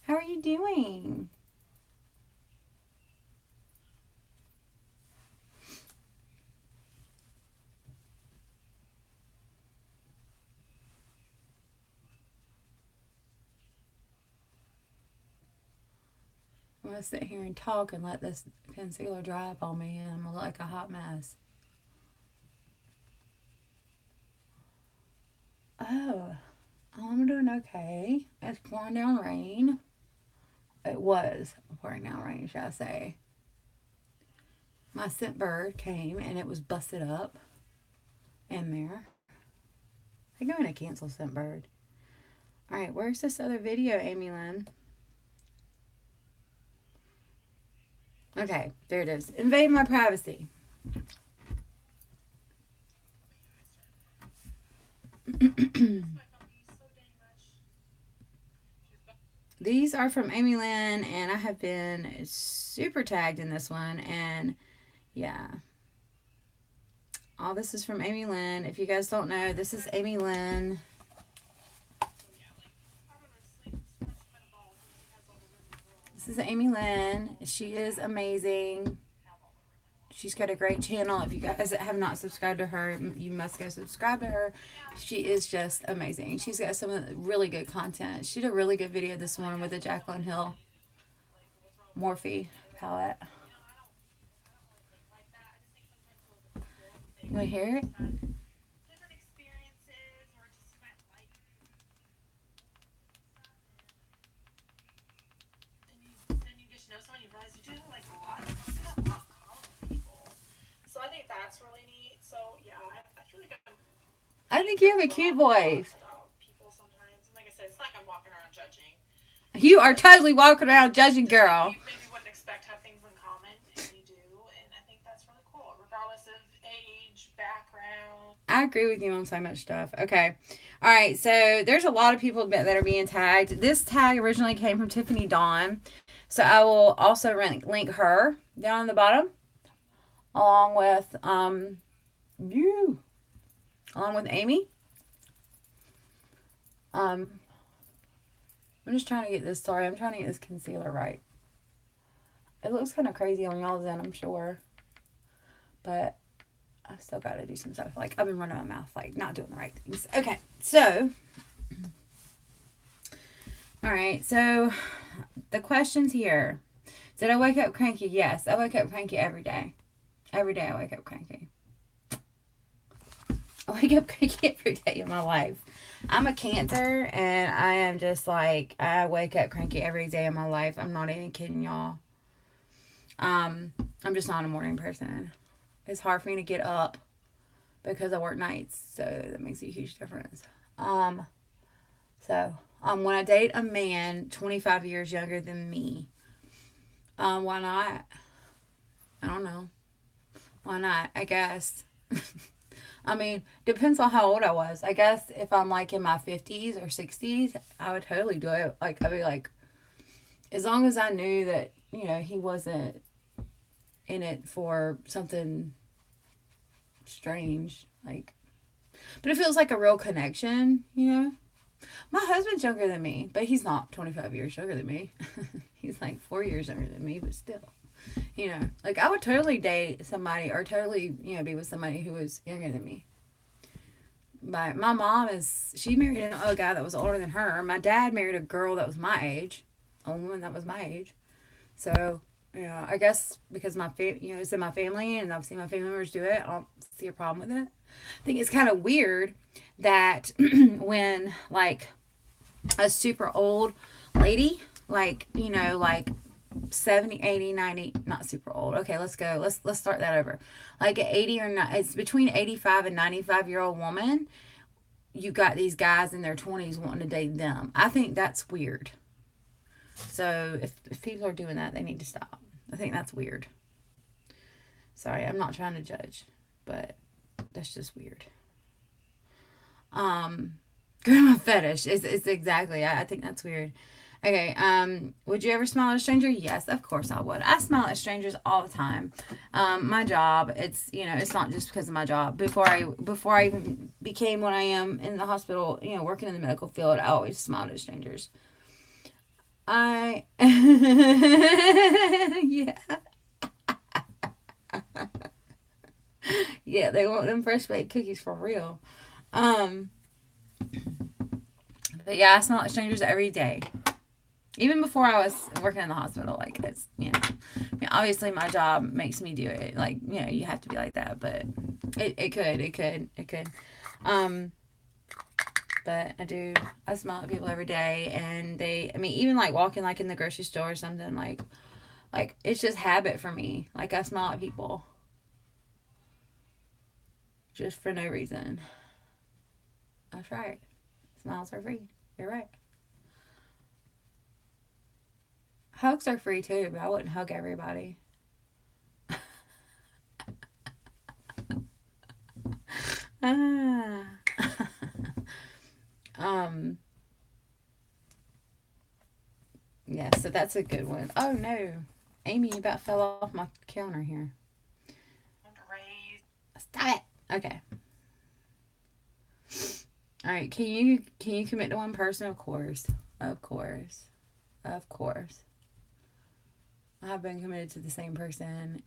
How are you doing? I'm going to sit here and talk and let this concealer dry up on me, and I'm going to look like a hot mess. Oh, I'm doing okay. It's pouring down rain. It was pouring down rain, shall I say. My ScentBird came and it was busted up in there. I think I'm going to cancel ScentBird. Alright, where's this other video, Amy Lynn? Okay, there it is. Invade my privacy. These are from Amy Lynn, and I have been super tagged in this one, and yeah. All this is from Amy Lynn. If you guys don't know, this is Amy Lynn. This is Amy Lynn. She is amazing. She's got a great channel. If you guys have not subscribed to her, you must go subscribe to her. She is just amazing. She's got some really good content. She did a really good video this morning with the Jaclyn Hill Morphe palette. You want to hear it? I think you have a cute voice. Like I said, it's not like I'm walking around judging. You are totally walking around judging, girl. You maybe wouldn't expect to have things in common, and you do, and I think that's really cool, regardless of age, background. I agree with you on so much stuff. Okay. All right. So there's a lot of people that are being tagged. This tag originally came from Tiffany Dawn. So I will also link her down on the bottom, along with Amy. I'm just trying to get this. Sorry, I'm trying to get this concealer right. It looks kind of crazy on y'all's end, I'm sure, but I still got to do some stuff. Like, I've been running my mouth, like, not doing the right things. Okay, so, all right, so the questions here. Did I wake up cranky? Yes, I wake up cranky every day. Every day I wake up cranky. I wake up cranky every day of my life. I'm a Cancer, and I am just like, I wake up cranky every day of my life. I'm not even kidding y'all. I'm just not a morning person. It's hard for me to get up because I work nights, so that makes a huge difference. When I date a man 25 years younger than me, why not? I don't know. Why not? I guess. I mean, depends on how old I was. I guess if I'm like in my 50s or 60s, I would totally do it. Like, I'd be like, as long as I knew that, you know, he wasn't in it for something strange. Like, but it feels like a real connection, you know? My husband's younger than me, but he's not 25 years younger than me. He's like 4 years younger than me, but still. You know, like, I would totally date somebody or totally, you know, be with somebody who was younger than me. But my mom she married a guy that was older than her. My dad married a girl that was my age, a woman that was my age. So, yeah, I guess because it's in my family and I've seen my family members do it, I don't see a problem with it. I think it's kind of weird that when, like, a super old lady, like, like 70, 80, 90, not super old. Okay, let's go. Let's start that over. Like an 80 or not, it's between 85 and 95-year-old woman. You got these guys in their 20s wanting to date them. I think that's weird. So if people are doing that, they need to stop. I think that's weird. Sorry, I'm not trying to judge, but that's just weird. Grandma fetish is exactly. I think that's weird. Okay, would you ever smile at a stranger? Yes, of course I would. I smile at strangers all the time. My job, it's not just because of my job. Before I even became what I am in the hospital, working in the medical field, I always smiled at strangers. I yeah. Yeah, they want them fresh baked cookies for real. Um, but yeah, I smile at strangers every day. Even before I was working in the hospital, like it's I mean, obviously my job makes me do it. Like, you have to be like that, but it could. But I smile at people every day, and even like walking like in the grocery store or something, like it's just habit for me. Like I smile at people just for no reason. That's right. Smiles are free. You're right. Hugs are free too, but I wouldn't hug everybody. Ah. um. Yeah, so that's a good one. Oh no, Amy, you about fell off my counter here. Stop it. Okay. All right. Can you commit to one person? Of course. Of course. Of course. I've been committed to the same person.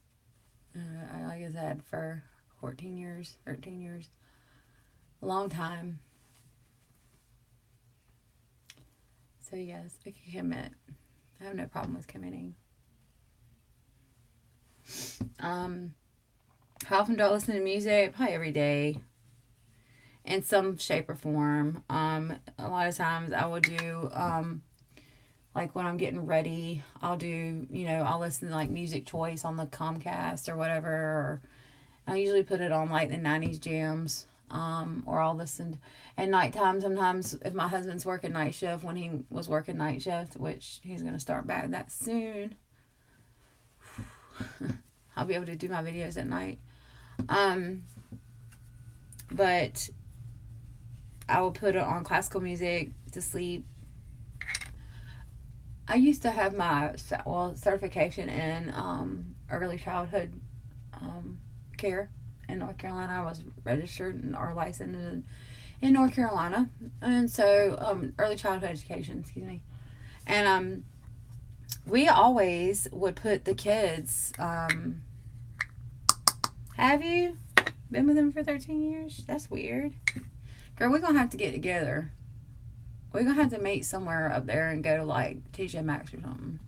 Like I said, for 14 years, 13 years, a long time. So yes, I can commit. I have no problem with committing. How often do I listen to music? Probably every day, in some shape or form. A lot of times I will do like when I'm getting ready, I'll listen to like music choice on the Comcast or whatever, or I usually put it on like the 90s jams. Or I'll listen at nighttime sometimes if my husband's working night shift, when he was working night shift, which he's going to start back that soon. I'll be able to do my videos at night. But I will put it on classical music to sleep. I used to have my certification in early childhood care in North Carolina. I was registered or licensed in North Carolina, and so early childhood education, excuse me. And we always would put the kids. Have you been with them for 13 years? That's weird. Girl, we're gonna have to get together. We're gonna have to meet somewhere up there and go to like TJ Maxx or something.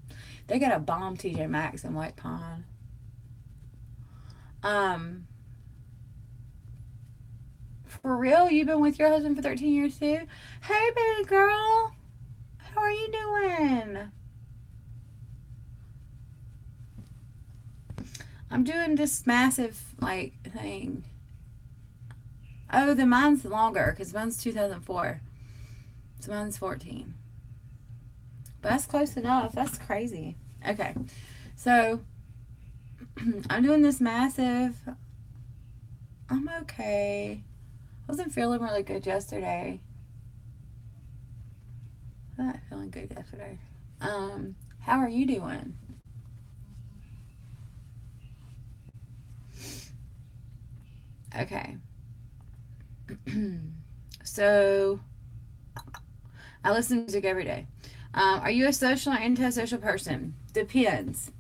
They got a bomb TJ Maxx in White Pine. For real? You've been with your husband for 13 years too? Hey, baby girl. How are you doing? I'm doing this massive, like, thing. Oh, then mine's longer, because mine's 2004. So mine's 14. But that's close enough. That's crazy. Okay. So, I'm doing this massive. I'm okay. I wasn't feeling really good yesterday. I'm not feeling good yesterday. How are you doing? Okay. So, I listen to music every day. Are you a social or antisocial person? Depends.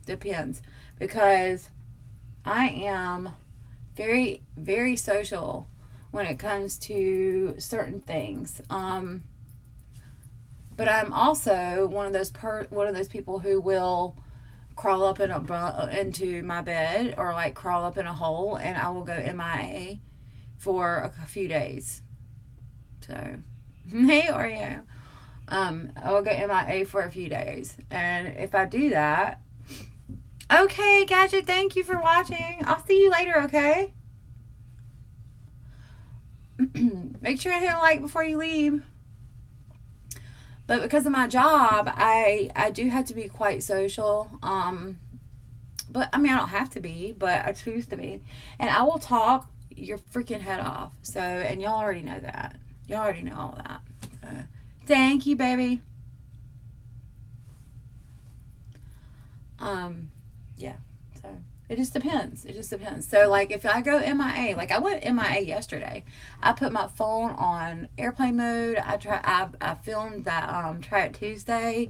Depends. Because I am very, very social when it comes to certain things. But I'm also one of those people who will crawl up into my bed, or like crawl up in a hole, and I will go MIA for a few days. So, hey Oreo, I will go MIA for a few days, and if I do that, okay, Gadget, thank you for watching. I'll see you later. Okay. Make sure to hit a like before you leave. But because of my job, I do have to be quite social. But I mean, I don't have to be, but I choose to be. And I will talk your freaking head off. So, and y'all already know that. Y'all already know all that. So, thank you, baby. Yeah. So it just depends. It just depends. So, like, if I go MIA, like I went MIA yesterday, I put my phone on airplane mode. I filmed that Try It Tuesday,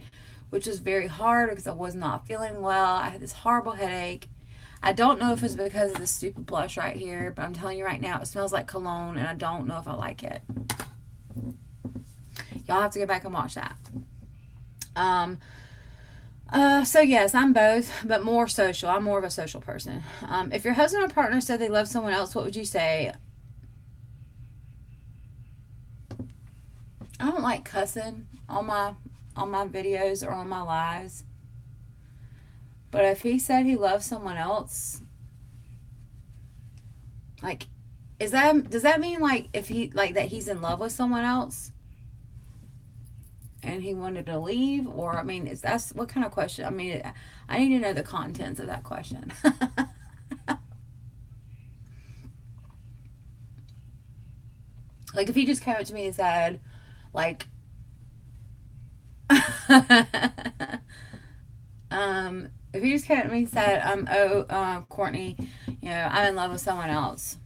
which was very hard because I was not feeling well. I had this horrible headache. I don't know if it's because of this stupid blush right here, but I'm telling you right now, it smells like cologne, and I don't know if I like it. Y'all have to go back and watch that. So yes, I'm both, but more social. I'm more of a social person. If your husband or partner said they love someone else, what would you say? I don't like cussing on my videos or on my lives. But if he said he loves someone else, like, does that mean like if he like that he's in love with someone else and he wanted to leave? Or I mean, that's what kind of question? I mean, I need to know the contents of that question. Like if he just came up to me and said, like, if he just came up to me and said, Courtney, I'm in love with someone else.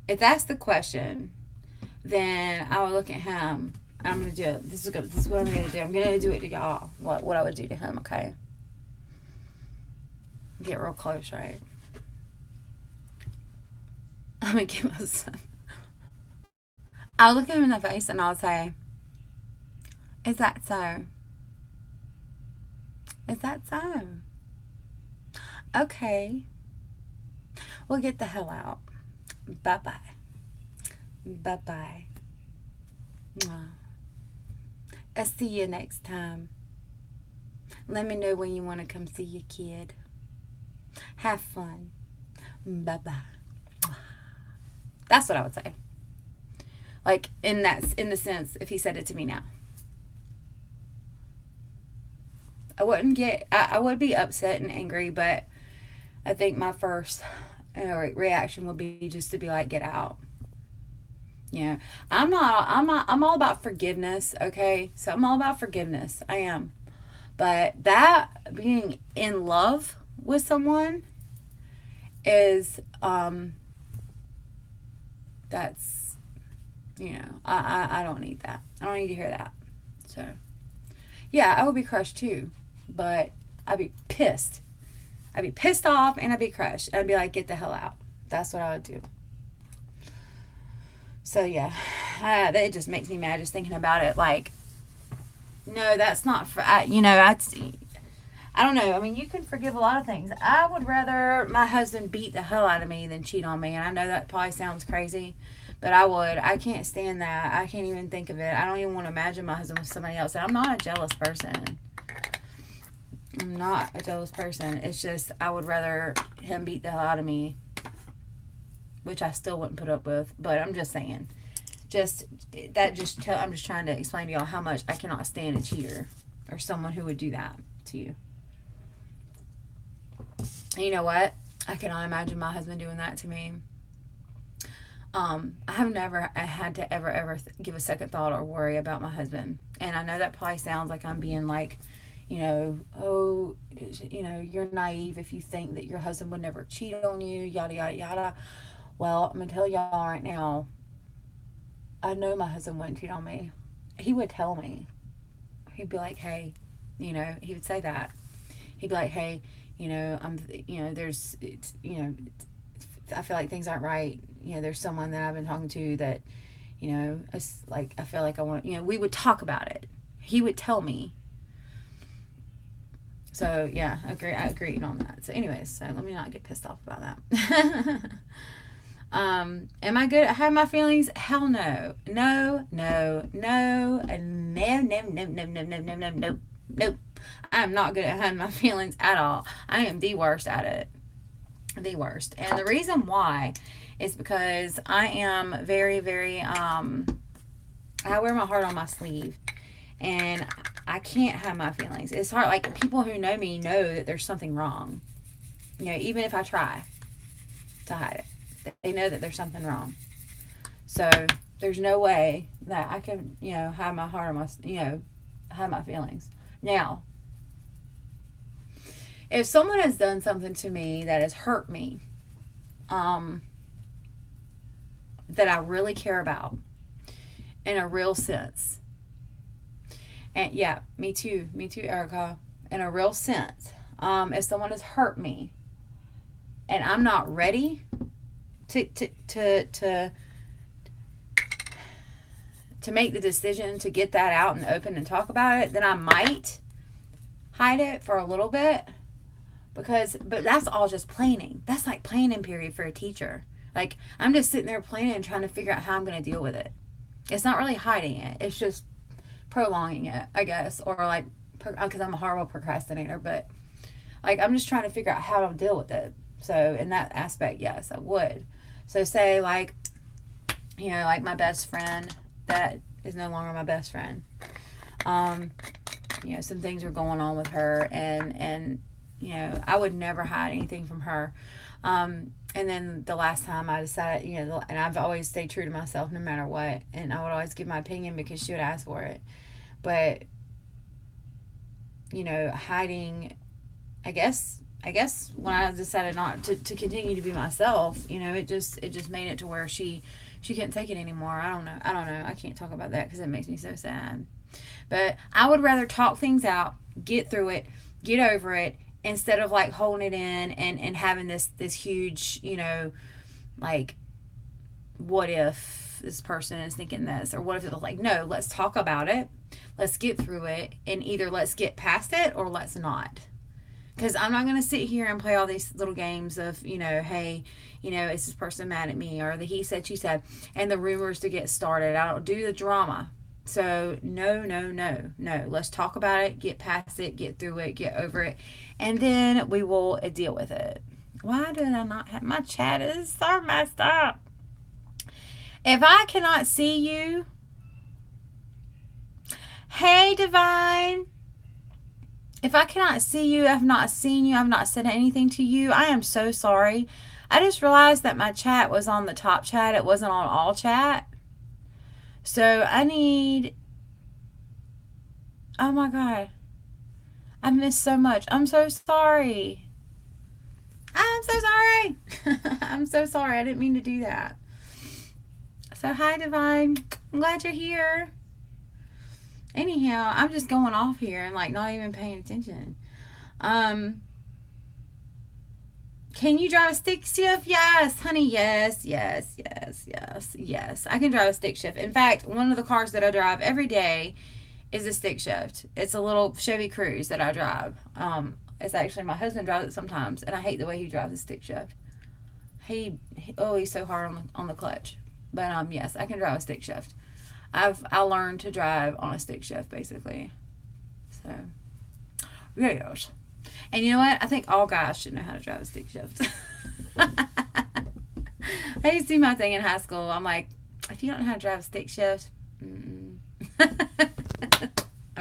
If that's the question, then I would look at him. I'm gonna do it. This is what I'm gonna do. I'm gonna do it to y'all. What I would do to him. Okay. Get real close, right? I'm gonna give him some. I'll look at him in the face and I'll say, "Is that so? Is that so? Okay. Well, get the hell out. Bye bye. Bye bye. I'll see you next time. Let me know when you want to come see your kid. Have fun. Bye bye." That's what I would say. Like in the sense, if he said it to me now, I would be upset and angry, but I think my first reaction would be just to be like, get out. Yeah, I'm all about forgiveness. Okay, so I'm all about forgiveness. I am, but that being in love with someone is that's I don't need that. I don't need to hear that. So yeah, I would be crushed too, but I'd be pissed. I'd be pissed off and I'd be crushed. I'd be like, get the hell out. That's what I would do. So yeah, it just makes me mad just thinking about it. Like, no, that's not for, that's, I don't know. I mean, you can forgive a lot of things. I would rather my husband beat the hell out of me than cheat on me. And I know that probably sounds crazy, but I would. I can't stand that. I can't even think of it. I don't even want to imagine my husband with somebody else. And I'm not a jealous person. I'm not a jealous person. It's just I would rather him beat the hell out of me, which I still wouldn't put up with. But I'm just saying. I'm just trying to explain to y'all how much I cannot stand a cheater or someone who would do that to you. And you know what? I cannot imagine my husband doing that to me. I have never had to ever give a second thought or worry about my husband. And I know that probably sounds like I'm being like, you're naive if you think that your husband would never cheat on you, yada, yada, yada. Well, I'm going to tell y'all right now, I know my husband wouldn't cheat on me. He would tell me. He'd be like, hey, he would say that. He'd be like, hey, I feel like things aren't right, there's someone that I've been talking to that, it's like, I feel like I want, we would talk about it. He would tell me. So yeah, I agreed on that. So anyways, so let me not get pissed off about that. Am I good at hiding my feelings? Hell no. No, no, no, no, no, no, no, no, no, no, no, no, nope. I am not good at hiding my feelings at all. I am the worst at it. The worst. And the reason why is because I am very, very, I wear my heart on my sleeve. And I can't hide my feelings. It's hard. Like, people who know me know that there's something wrong. Even if I try to hide it, they know that there's something wrong. So there's no way that I can, hide my heart on my, hide my feelings. Now, if someone has done something to me that has hurt me, that I really care about in a real sense, and yeah, me too, Erica, in a real sense, if someone has hurt me and I'm not ready to make the decision to get that out and open and talk about it, then I might hide it for a little bit. But that's all just planning. That's like planning period for a teacher. Like, I'm just sitting there planning and trying to figure out how I'm going to deal with it. It's not really hiding it. It's just prolonging it, I guess. Or like, because I'm a horrible procrastinator, but like, I'm just trying to figure out how to deal with it. So in that aspect, yes, I would. So say like, like my best friend that is no longer my best friend. Some things are going on with her, and I would never hide anything from her. And then the last time I decided, and I've always stayed true to myself no matter what, and I would always give my opinion because she would ask for it. But hiding, I guess when I decided not to continue to be myself, it just made it to where she couldn't take it anymore. I don't know. I can't talk about that because it makes me so sad. But I would rather talk things out, get through it, get over it, instead of like holding it in and having this huge, like, what if this person is thinking this, or what if it was like, no, let's talk about it, let's get through it, and either let's get past it or let's not. Because I'm not going to sit here and play all these little games of, hey, is this person mad at me, or the he said, she said, and the rumors to get started. I don't do the drama. So no. Let's talk about it, get past it, get through it, get over it, and then we will deal with it. Why did I not have my chat? Is so messed up. If I cannot see you, hey Divine. If I cannot see you, I've not seen you, I've not said anything to you, I am so sorry. I just realized that my chat was on the top chat. It wasn't on all chat. So I need, oh my God, I missed so much. I'm so sorry. I'm so sorry. I'm so sorry. I didn't mean to do that. So hi, Divine. I'm glad you're here. Anyhow, I'm just going off here and like not even paying attention. Can you drive a stick shift? Yes, honey. Yes. I can drive a stick shift. In fact, one of the cars that I drive every day is a stick shift. It's a little Chevy Cruze that I drive. It's actually my husband drives it sometimes, and I hate the way he drives a stick shift. He's so hard on the clutch. But yes, I can drive a stick shift. I learned to drive on a stick shift basically. So yes. And you know what? I think all guys should know how to drive a stick shift. I used to do my thing in high school. I'm like, if you don't know how to drive a stick shift, I'm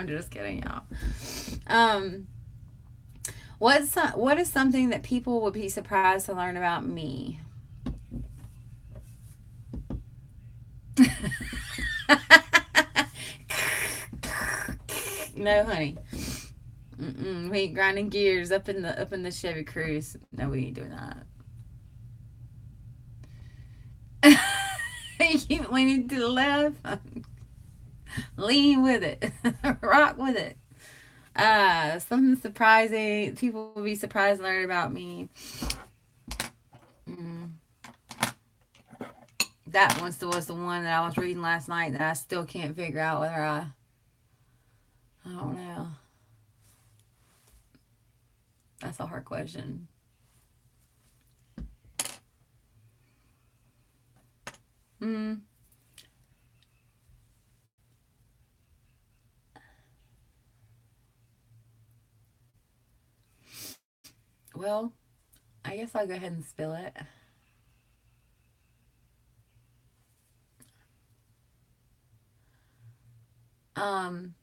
just kidding, y'all. What is something that people would be surprised to learn about me? No, honey. We ain't grinding gears up in the Chevy Cruze. No, we ain't doing that. You keep leaning to the left. Lean with it. Rock with it. Something surprising. People will be surprised to learn about me. That was the one that I was reading last night that I still can't figure out whether I don't know. That's a hard question. Hmm. Well, I guess I'll go ahead and spill it. Um,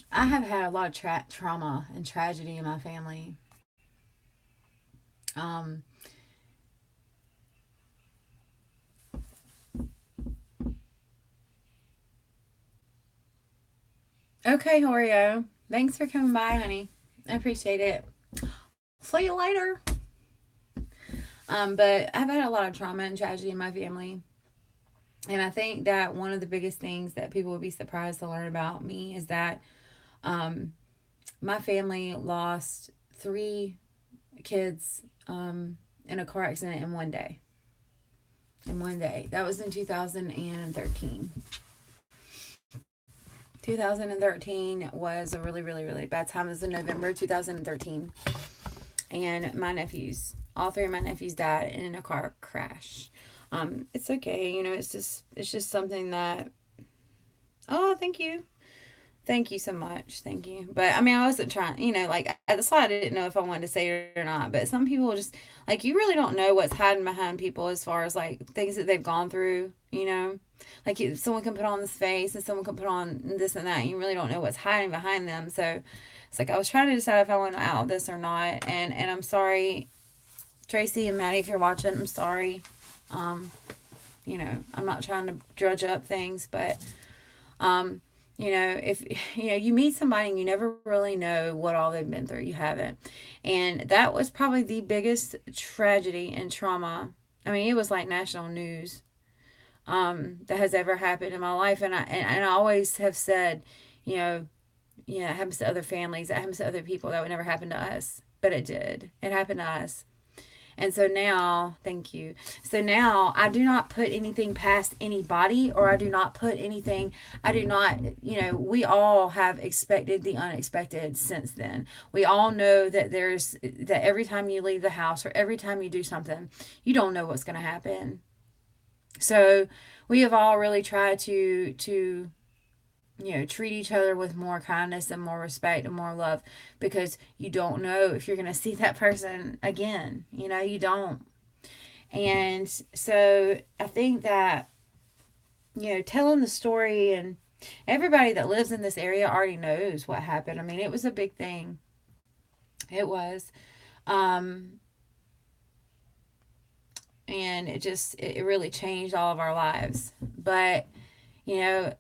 I have had a lot of trauma and tragedy in my family. Um, okay, Oreo. Thanks for coming by, honey. I appreciate it. See you later. But I've had a lot of trauma and tragedy in my family. And I think that one of the biggest things that people would be surprised to learn about me is that um, my family lost three kids in a car accident in one day. In one day. That was in 2013. 2013 was a really, really, really bad time. It was in November 2013. And my nephews, all three of my nephews died in a car crash. It's okay, you know, it's just something that, oh, thank you. Thank you so much. Thank you. But I mean, I wasn't trying, you know, like at the slide, I didn't know if I wanted to say it or not. But some people just, like, you really don't know what's hiding behind people as far as like things that they've gone through, you know? Like, someone can put on this face and someone can put on this and that. And you really don't know what's hiding behind them. So it's like I was trying to decide if I want to out this or not. And I'm sorry, Tracy and Maddie, if you're watching, I'm sorry. Um, you know, I'm not trying to drudge up things, but um, you know, if you know you meet somebody and you never really know what all they've been through, you haven't. And that was probably the biggest tragedy and trauma. I mean, it was like national news that has ever happened in my life. And I always have said, you know, yeah, it happens to other families, it happens to other people. That would never happen to us, but it did. It happened to us. And so now, thank you. So now I do not put anything past anybody, or I do not put anything, I do not, you know, we all have expected the unexpected since then. We all know that that every time you leave the house or every time you do something, you don't know what's going to happen. So we have all really tried to you know, treat each other with more kindness and more respect and more love, because you don't know if you're going to see that person again. You know, you don't. And so I think that, you know, telling the story, and everybody that lives in this area already knows what happened. I mean, it was a big thing. It was. Um, and it really changed all of our lives. But, you know,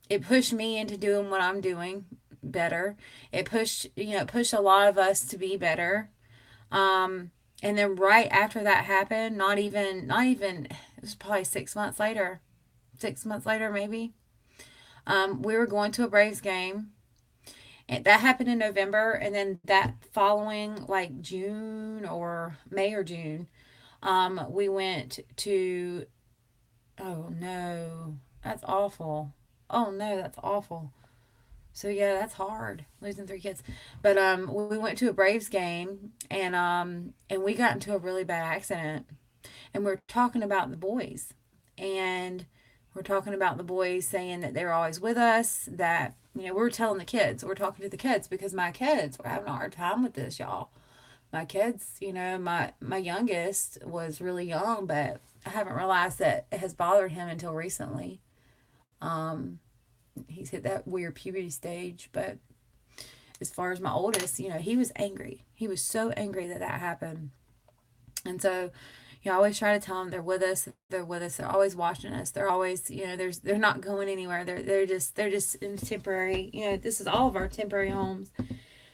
it pushed me into doing what I'm doing better. It pushed, you know, it pushed a lot of us to be better. Um, and then right after that happened, not even, it was probably 6 months later, 6 months later, maybe. We were going to a Braves game, and that happened in November. And then that following, like June or May or June, we went to, oh no, that's awful. Oh no, that's awful. So yeah, that's hard losing three kids. But we went to a Braves game, and we got into a really bad accident. And we're talking about the boys. And we're talking about the boys saying that they're always with us, that you know, we're telling the kids, we're talking to the kids, because my kids were having a hard time with this, y'all. My kids, you know, my youngest was really young, but I haven't realized that it has bothered him until recently. Um, he's hit that weird puberty stage. But as far as my oldest, you know, he was angry. He was so angry that that happened. And so, you know, I always try to tell them they're with us. They're with us. They're always watching us. They're always, you know, they're not going anywhere. They're just in temporary. You know, this is all of our temporary homes.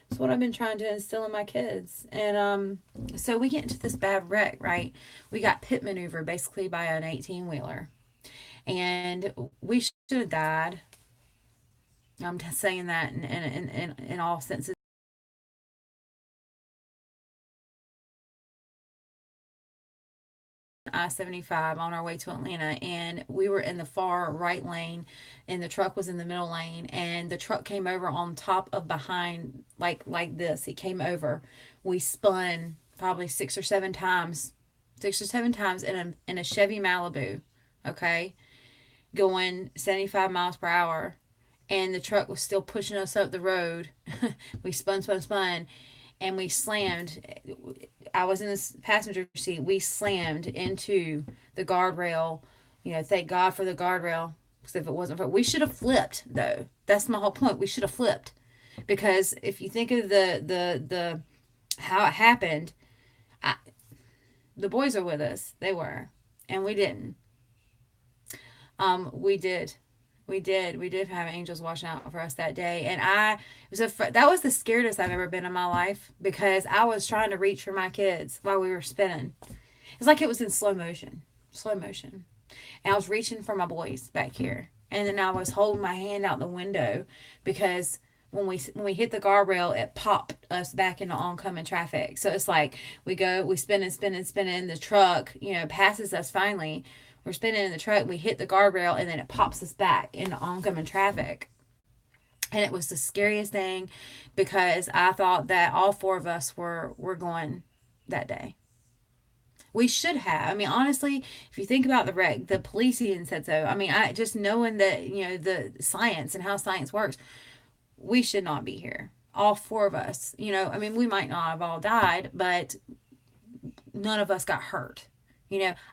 It's what I've been trying to instill in my kids. And so we get into this bad wreck, right? We got pit maneuvered basically by an 18 wheeler, and we should have died. I'm just saying that in all senses. I-75 on our way to Atlanta, and we were in the far right lane and the truck was in the middle lane, and the truck came over on top of behind, like this. It came over. We spun probably 6 or 7 times in a Chevy Malibu, okay, going 75 miles per hour, and the truck was still pushing us up the road. We spun, and we slammed. I was in this passenger seat. We slammed into the guardrail. Thank God for the guardrail. Because if it wasn't for, we should have flipped though. That's my whole point. We should have flipped, because if you think of the how it happened, I, the boys are with us. They were, and we didn't. We did. We did have angels watching out for us that day, and that was the scariest I've ever been in my life, because I was trying to reach for my kids while we were spinning. It's like it was in slow motion, and I was reaching for my boys back here, and then I was holding my hand out the window, because when we hit the guardrail, it popped us back into oncoming traffic. So it's like we spin and spin and spin in the truck, passes us finally. We're spinning in the truck, we hit the guardrail, and then it pops us back into oncoming traffic. And it was the scariest thing, because I thought that all four of us were going that day. We should have. I mean, honestly, if you think about the wreck, the police even said so. I mean, I just knowing that, the science and how science works, we should not be here. All four of us, I mean, we might not have all died, but none of us got hurt.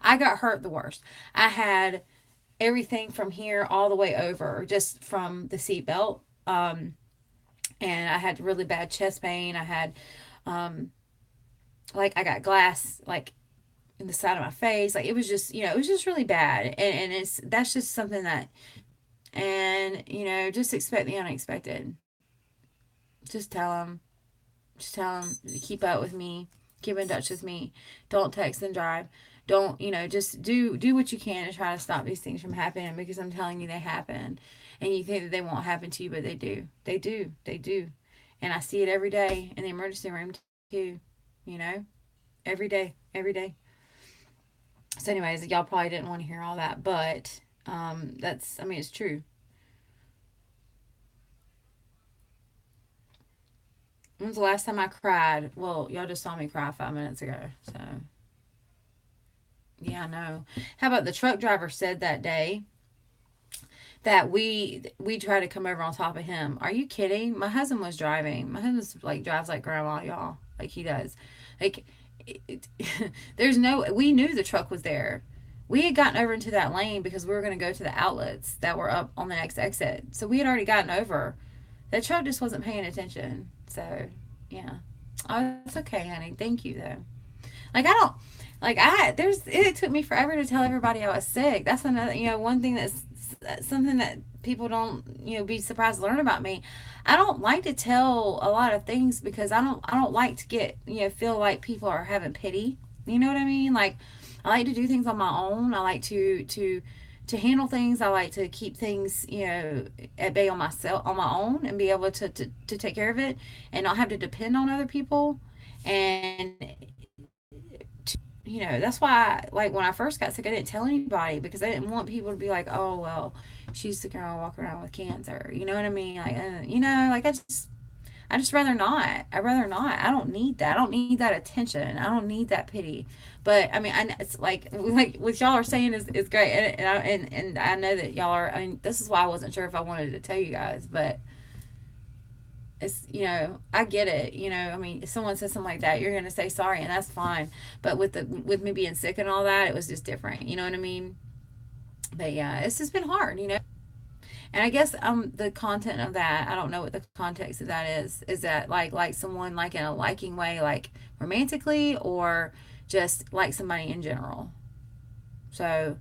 I got hurt the worst. I had everything from here all the way over, just from the seatbelt. And I had really bad chest pain. I had, I got glass, in the side of my face. Like, it was just, it was just really bad. And that's just something that, and, just expect the unexpected. Just tell them, to keep up with me, keep in touch with me. Don't text and drive. Don't, just do what you can to try to stop these things from happening, because I'm telling you, they happen. And you think that they won't happen to you, but they do. They do. They do. And I see it every day in the emergency room too, you know, every day, every day. So anyways, y'all probably didn't want to hear all that, but I mean, it's true. When was the last time I cried? Well, y'all just saw me cry 5 minutes ago. So, yeah, I know. How about the truck driver said that day that we tried to come over on top of him? Are you kidding? My husband was driving. My husband's like drives like grandma, y'all. Like he does. Like it, there's no. We knew the truck was there. We had gotten over into that lane because we were going to go to the outlets that were up on the next exit. So we had already gotten over. That truck just wasn't paying attention. So, yeah. Oh, it's okay, honey. Thank you, though. Like, I don't, it took me forever to tell everybody I was sick. That's another, one thing that's something that people don't, be surprised to learn about me. I don't like to tell a lot of things because I don't like to get, feel like people are having pity. You know what I mean? Like, I like to do things on my own. I like to handle things. I like to keep things, at bay on myself, on my own, and be able to take care of it and not have to depend on other people. And, that's why, like, when I first got sick, I didn't tell anybody because I didn't want people to be like, oh, well, she's the girl walking around with cancer. You know what I mean? Like, like I just rather not. I rather not. I don't need that. I don't need that attention. I don't need that pity. But I mean, it's like what y'all are saying is great, and I know that y'all are. I mean, this is why I wasn't sure if I wanted to tell you guys, but it's I get it. I mean, if someone says something like that, you're gonna say sorry, and that's fine. But with me being sick and all that, it was just different. You know what I mean? But yeah, it's just been hard. And I guess the content of that, I don't know what the context of that is. Is that like someone like in a liking way, like romantically, or just like somebody in general? So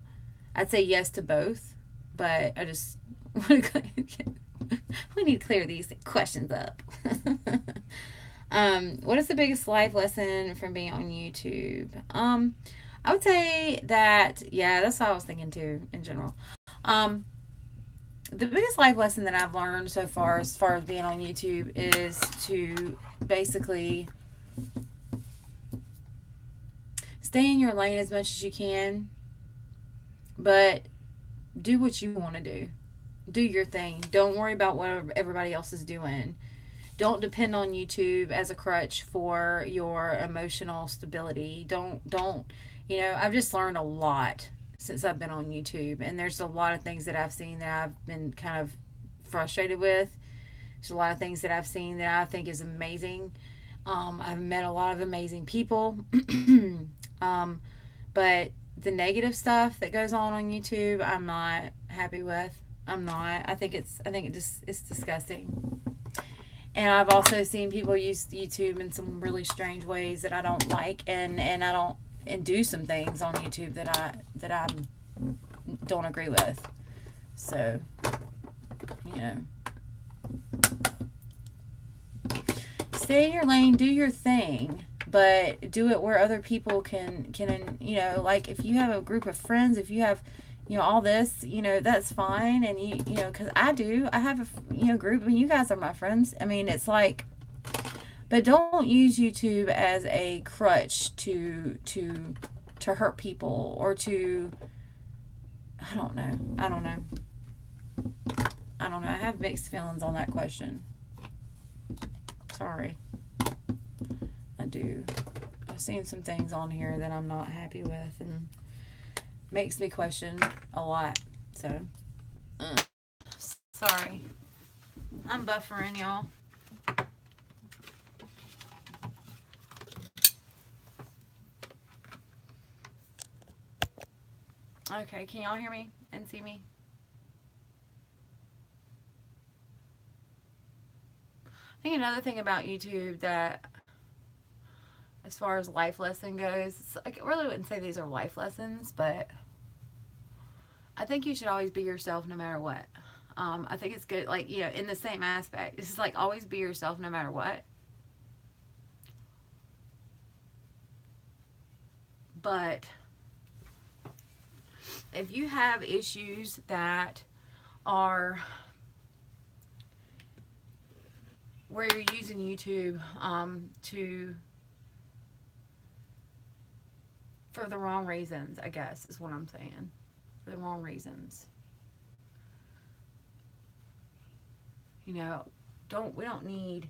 I'd say yes to both, but I just we need to clear these questions up. What is the biggest life lesson from being on YouTube? I would say that, yeah, that's what I was thinking too in general. Um the biggest life lesson that I've learned so far as being on YouTube is to basically stay in your lane as much as you can, but do what you want to do. Do your thing. Don't worry about what everybody else is doing. Don't depend on YouTube as a crutch for your emotional stability. Don't I've just learned a lot since I've been on YouTube, and there's a lot of things that I've seen that I've been kind of frustrated with. There's a lot of things that I've seen that I think is amazing. I've met a lot of amazing people. um, but the negative stuff that goes on YouTube, I'm not happy with. I'm not. I think it's disgusting. And I've also seen people use YouTube in some really strange ways that I don't like, and I don't and do some things on YouTube that I don't agree with. So, you know, stay in your lane, do your thing, but do it where other people can like if you have a group of friends, if you have all this, that's fine. And because I have a group. I mean, you guys are my friends. I mean, it's like, but don't use YouTube as a crutch to hurt people or to I don't know. I have mixed feelings on that question. Sorry. I do. I've seen some things on here that I'm not happy with, and makes me question a lot. So, sorry. I'm buffering, y'all. Okay, can y'all hear me and see me? I think another thing about YouTube that, as far as life lesson goes, I really wouldn't say these are life lessons, but I think you should always be yourself no matter what. I think it's good, like, in the same aspect. It's just like always be yourself no matter what. But if you have issues that are where you're using YouTube for the wrong reasons, I guess is what I'm saying. For the wrong reasons. We don't need,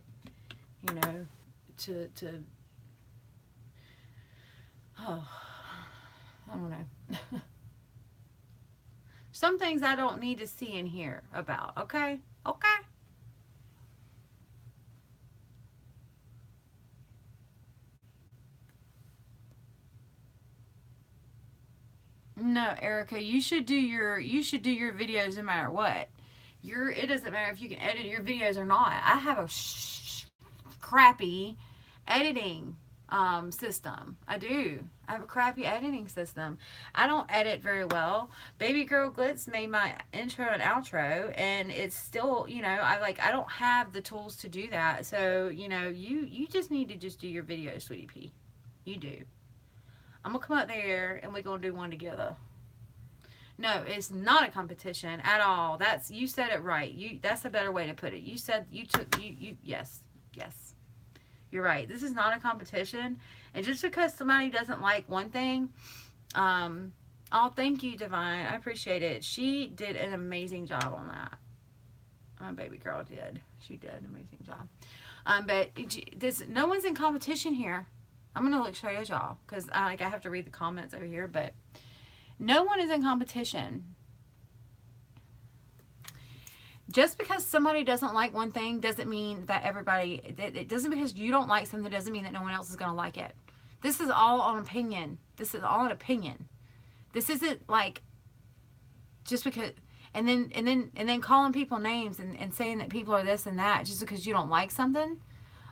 to oh, I don't know. Some things I don't need to see and hear about, okay? Okay? No, Erica, you should do your videos no matter what. It doesn't matter if you can edit your videos or not. I have a crappy editing system. I do. I have a crappy editing system. I don't edit very well. Baby Girl Glitz made my intro and outro, and it's still, I don't have the tools to do that. So, you just need to just do your videos, sweetie pea. You do. I'm gonna come up there and we're gonna do one together. No, it's not a competition at all. You said it right. That's a better way to put it. You said yes. Yes. You're right. This is not a competition. And just because somebody doesn't like one thing, oh, thank you, Divine. I appreciate it. She did an amazing job on that. My baby girl did. She did an amazing job. But no one's in competition here. I'm going to show you y'all because I have to read the comments over here, but no one is in competition. Just because somebody doesn't like one thing doesn't mean that it doesn't, because you don't like something doesn't mean that no one else is going to like it. This is all on opinion. This is all an opinion. This isn't like just because, and then calling people names and saying that people are this and that just because you don't like something,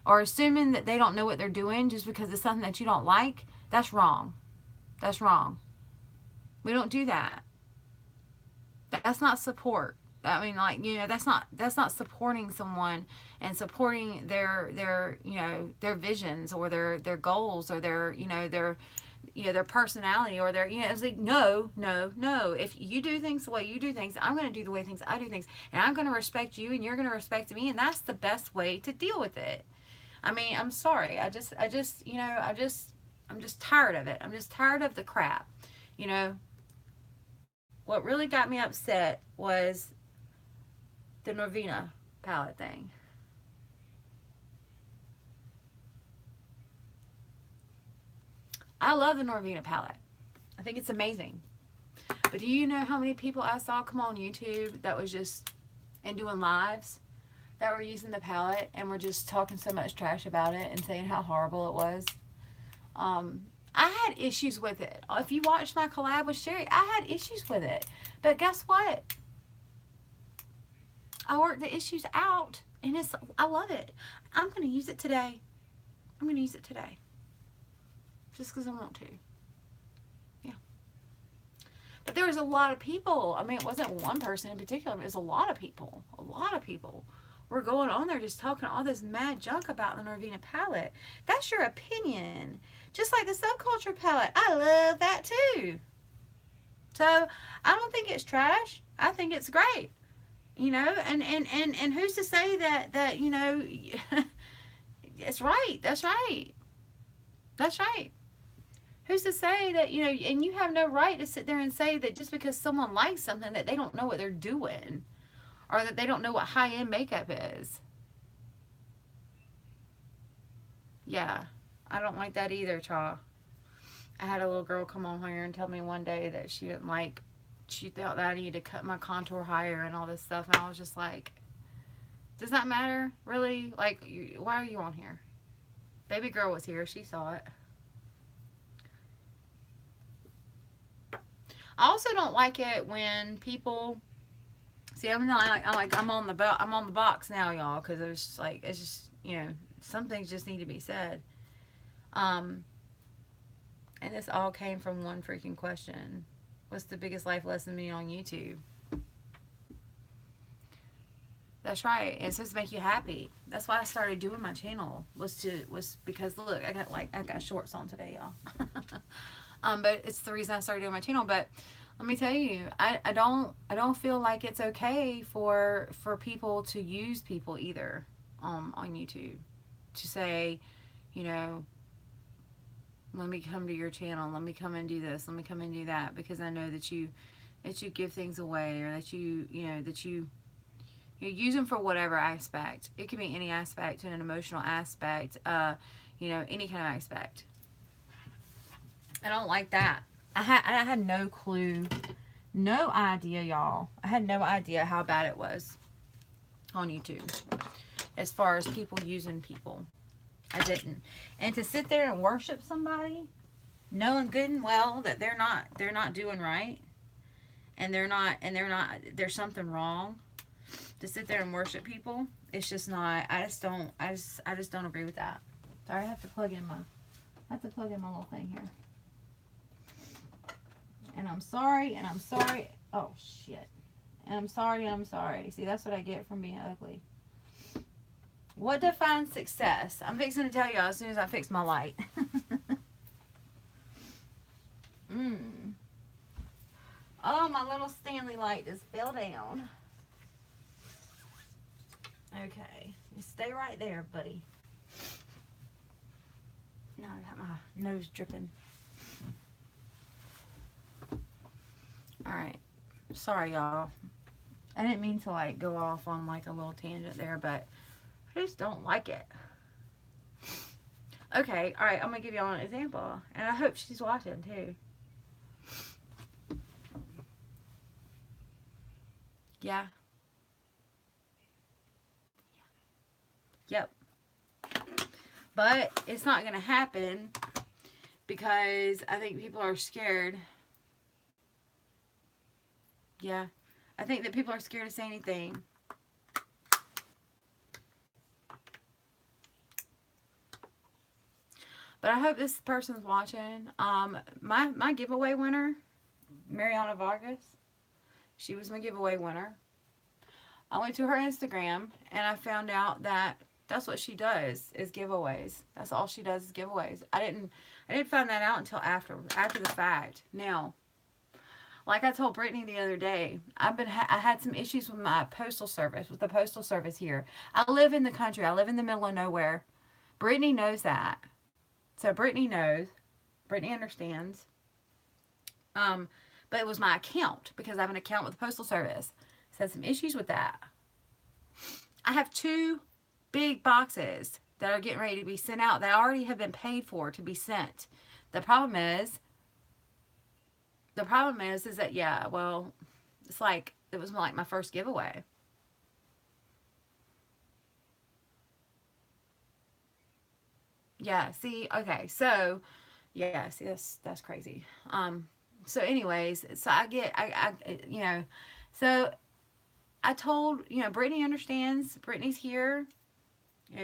or assuming that they don't know what they're doing just because it's something that you don't like. That's wrong. That's wrong. We don't do that. That's not support. I mean, like, that's not supporting someone and supporting their visions or their goals or their you know, their personality or their, you know, it's like, no, no, no. If you do things the way you do things, I'm going to do the way things I do things. And I'm going to respect you and you're going to respect me. And that's the best way to deal with it. I mean, I'm sorry. You know, I'm just tired of it. I'm just tired of the crap. You know, what really got me upset was the Norvina palette thing. I love the Norvina palette. I think it's amazing. But do you know how many people I saw come on YouTube that was just, and doing lives, that were using the palette and were just talking so much trash about it and saying how horrible it was? I had issues with it. If you watched my collab with Sherry, I had issues with it. But guess what? I worked the issues out, and I love it. I'm going to use it today. I'm going to use it today. Just because I want to. Yeah. But there was a lot of people. I mean, it wasn't one person in particular. It was a lot of people. A lot of people were going on there just talking all this mad junk about the Norvina palette. That's your opinion. Just like the Subculture palette. I love that too. So, I don't think it's trash. I think it's great. You know, and who's to say that you know, it's right. That's right. That's right. Who's to say that, you know, and you have no right to sit there and say that just because someone likes something that they don't know what they're doing or that they don't know what high-end makeup is. Yeah, I don't like that either, Cha. I had a little girl come on here and tell me one day that she didn't like, she thought that I needed to cut my contour higher and all this stuff, and I was just like, does that matter? Really? Like, why are you on here? Baby girl was here. She saw it. I also don't like it when people see. I'm on the box now, y'all, because it's just, you know, some things just need to be said. And this all came from one freaking question: what's the biggest life lesson being on YouTube? That's right. It's supposed to make you happy. That's why I started doing my channel. Was because look, I got shorts on today, y'all. But it's the reason I started doing my channel. But let me tell you, I don't feel like it's okay for people to use people either on YouTube to say, you know, let me come to your channel, let me come and do this, let me come and do that, because I know that you give things away, or that you use them for whatever aspect. It can be any aspect, an emotional aspect, you know, any kind of aspect. I don't like that. I had no clue, no idea, y'all. I had no idea how bad it was on YouTube as far as people using people. I didn't. And to sit there and worship somebody, knowing good and well that they're not doing right, and there's something wrong. To sit there and worship people, it's just not. I just don't agree with that. Sorry, I have to plug in my little thing here. And I'm sorry, and I'm sorry. Oh, shit. And I'm sorry, and I'm sorry. See, that's what I get from being ugly. What defines success? I'm fixing to tell y'all as soon as I fix my light. Oh, my little Stanley light just fell down. Okay. You stay right there, buddy. No, I got my nose dripping. Alright. Sorry, y'all. I didn't mean to, like, go off on, like, a little tangent there, but I just don't like it. Okay, alright, I'm going to give y'all an example. And I hope she's watching, too. Yeah. Yep. But it's not going to happen because I think people are scared. Yeah. I think that people are scared to say anything. But I hope this person's watching. My giveaway winner, Mariana Vargas, she was my giveaway winner. I went to her Instagram and I found out that that's what she does, is giveaways. That's all she does is giveaways. I didn't I didn't find that out until after the fact. Now, like I told Brittany the other day, I had some issues with my postal service, with the postal service here. I live in the country. I live in the middle of nowhere. Brittany knows that. So Brittany knows. Brittany understands. But it was my account because I have an account with the postal service. So I had some issues with that. I have 2 big boxes that are getting ready to be sent out that already have been paid for to be sent. The problem is that, yeah, well, it's like, it was like my first giveaway. Yeah, see, okay, so, yeah, see, that's crazy. So anyways, so you know, so I told, Brittany understands. Brittany's here.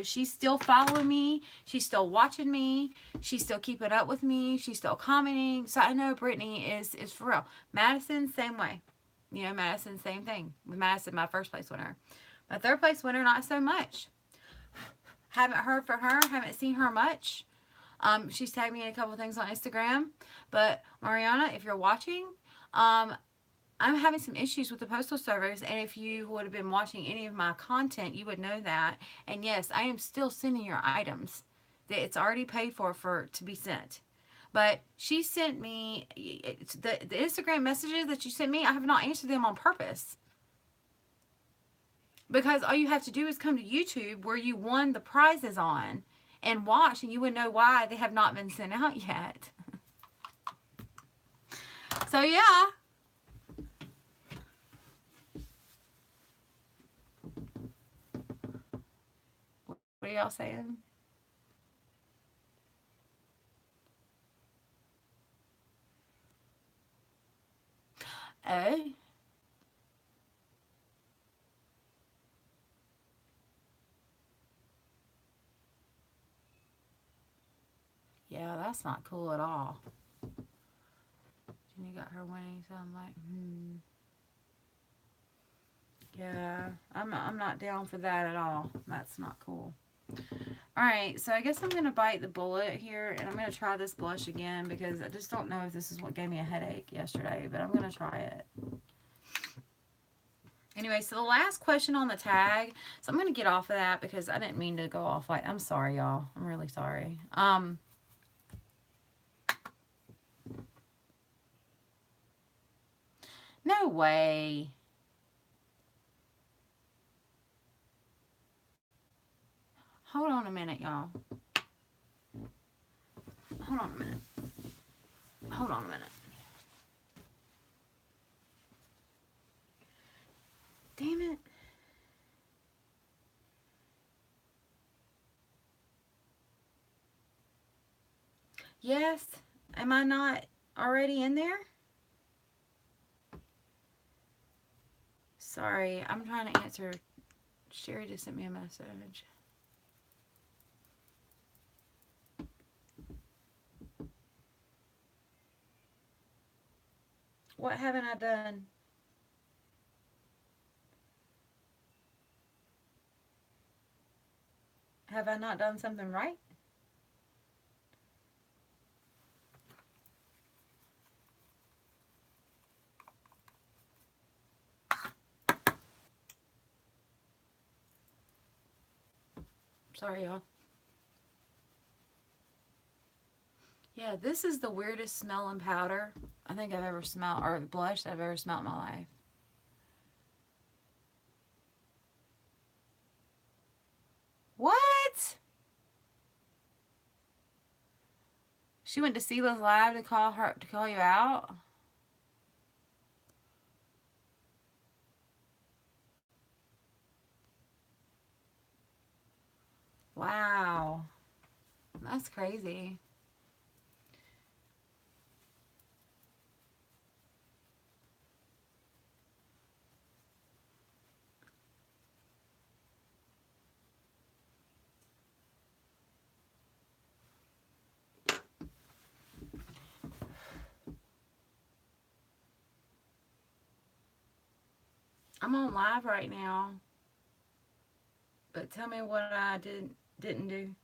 She's still following me. She's still watching me. She's still keeping up with me. She's still commenting. So I know Brittany is for real. Madison, same way. Madison, same thing. With Madison, my first place winner. My third place winner, not so much. Haven't heard from her. Haven't seen her much. She's tagged me in a couple things on Instagram. But Mariana, if you're watching, I'm having some issues with the postal service, and if you would have been watching any of my content, you would know that. And yes, I am still sending your items. That it's already paid for to be sent. But she sent me the Instagram messages that you sent me. I have not answered them on purpose. Because all you have to do is come to YouTube where you won the prizes on and watch, and you would know why they have not been sent out yet. So yeah. What are y'all saying? Oh. Yeah, that's not cool at all. Jenny got her winning, so I'm like, Yeah, I'm not down for that at all. That's not cool. Alright, so I guess I'm going to bite the bullet here, and I'm going to try this blush again because I just don't know if this is what gave me a headache yesterday, but I'm going to try it. Anyway, so the last question on the tag, so I'm going to get off of that because I didn't mean to go off like, I'm sorry, y'all. I'm really sorry. No way. Hold on a minute, y'all. Hold on a minute. Hold on a minute. Damn it. Yes. Am I not already in there? Sorry, I'm trying to answer. Sherry just sent me a message. What haven't I done? Have I not done something right? Sorry, y'all. Yeah, this is the weirdest smelling powder I think I've ever smelled, or blush I've ever smelled in my life. What? She went to Sela's live to call you out? Wow. That's crazy. I'm on live right now. But tell me what I didn't do.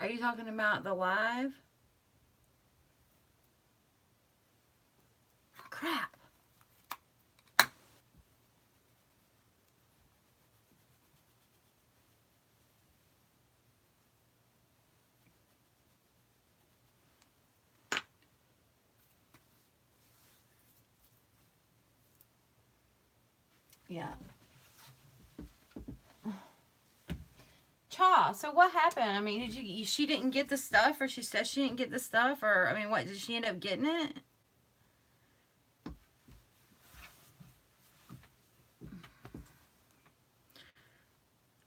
Are you talking about the live? Crap. Yeah. Cha, so what happened? I mean, she didn't get the stuff, or she said she didn't get the stuff, or, I mean, what, did she end up getting it?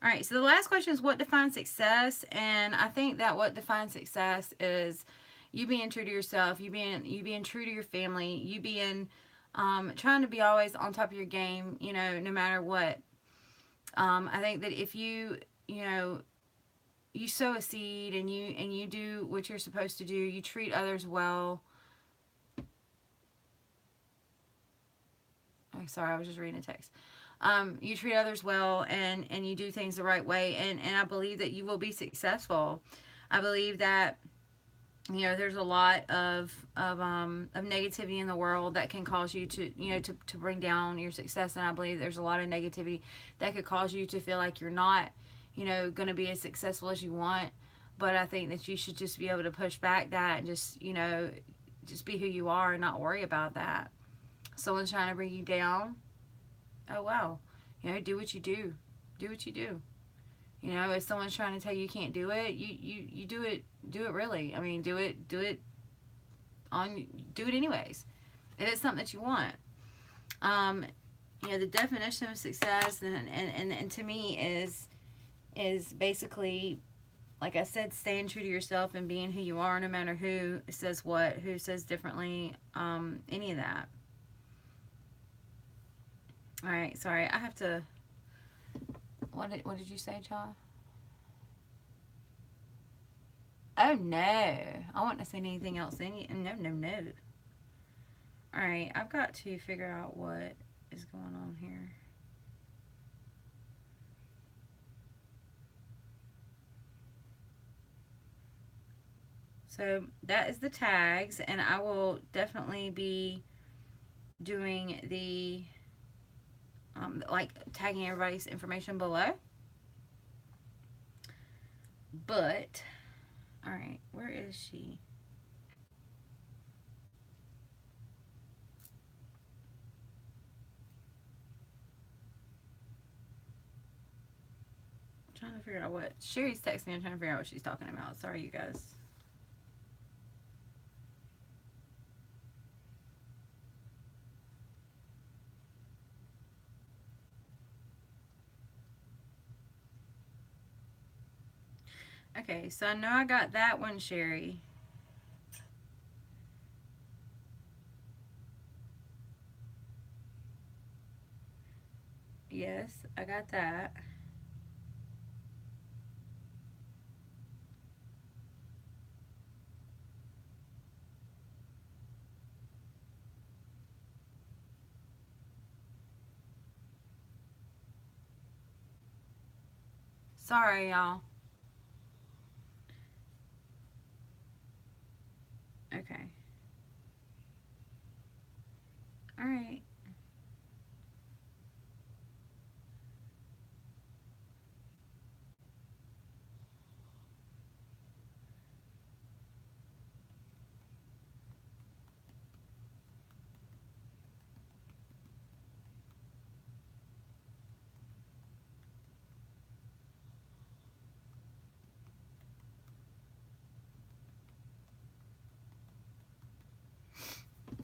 All right, so the last question is what defines success? And I think that what defines success is you being true to yourself, you being true to your family, you being trying to be always on top of your game, you know, no matter what. I think that if you know, you sow a seed and you do what you're supposed to do, you treat others well. Oh, sorry, I was just reading a text. You treat others well, and you do things the right way, and I believe that you will be successful. I believe that, you know, there's a lot of negativity in the world that can cause you to, you know, to bring down your success, and I believe there's a lot of negativity that could cause you to feel like you're not, you know, going to be as successful as you want. But I think that you should just be able to push back that and just, you know, just be who you are and not worry about that. Someone's trying to bring you down, oh wow, you know, do what you do. Do what you do. You know, if someone's trying to tell you you can't do it, you do it. Do it really. I mean, on do it anyways. If it's something that you want. Um, you know, the definition of success and to me is basically, like I said, staying true to yourself and being who you are, no matter who says what, who says differently, any of that. All right, sorry, I have to. What did you say, Cha? Oh no, I wouldn't have seen anything else. No, no, no. All right, I've got to figure out what is going on here. So that is the tags, and I will definitely be doing the like tagging everybody's information below. But all right, where is she? I'm trying to figure out what Sherry's texting me. I'm trying to figure out what she's talking about. Sorry, you guys. Okay, so I know I got that one, Sherry. Yes, I got that. Sorry, y'all. Okay. All right.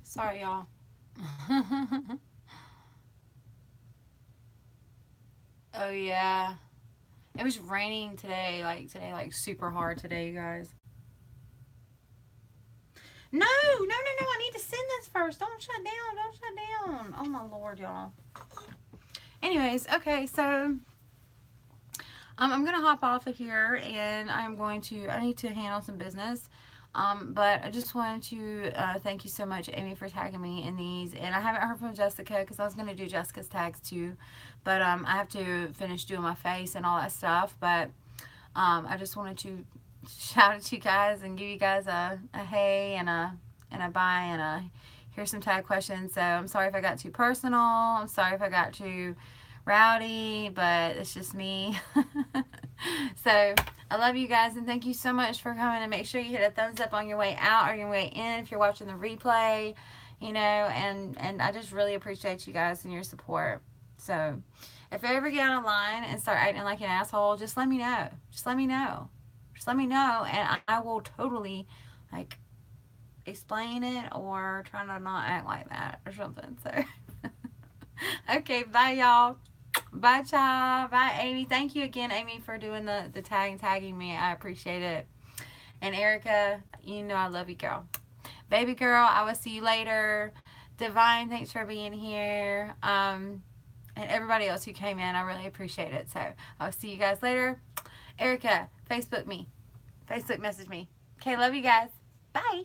Sorry, y'all. Oh yeah. It was raining today, like super hard today, you guys. No, no, no, no. I need to send this first. Don't shut down. Don't shut down. Oh my lord, y'all. Anyways, okay, so I'm gonna hop off of here, and I need to handle some business. But I just wanted to thank you so much, Amy, for tagging me in these. And I haven't heard from Jessica because I was gonna do Jessica's tags too, but I have to finish doing my face and all that stuff. But I just wanted to shout at you guys and give you guys a hey and a bye and a here's some tag questions. So I'm sorry if I got too personal. I'm sorry if I got too rowdy, but it's just me. So I love you guys and thank you so much for coming, and make sure you hit a thumbs up on your way out or your way in if you're watching the replay, you know, and I just really appreciate you guys and your support. So if I ever get on a line and start acting like an asshole, just let me know. Just let me know. Just let me know, and I will totally, like, explain it or try to not act like that or something. So, okay, bye, y'all. Bye, child. Bye, Amy. Thank you again, Amy, for doing the tag and tagging me. I appreciate it. And Erica, you know I love you, girl. Baby girl, I will see you later. Divine, thanks for being here. And everybody else who came in, I really appreciate it. So I'll see you guys later. Erica, Facebook me. Facebook message me. Okay, love you guys. Bye.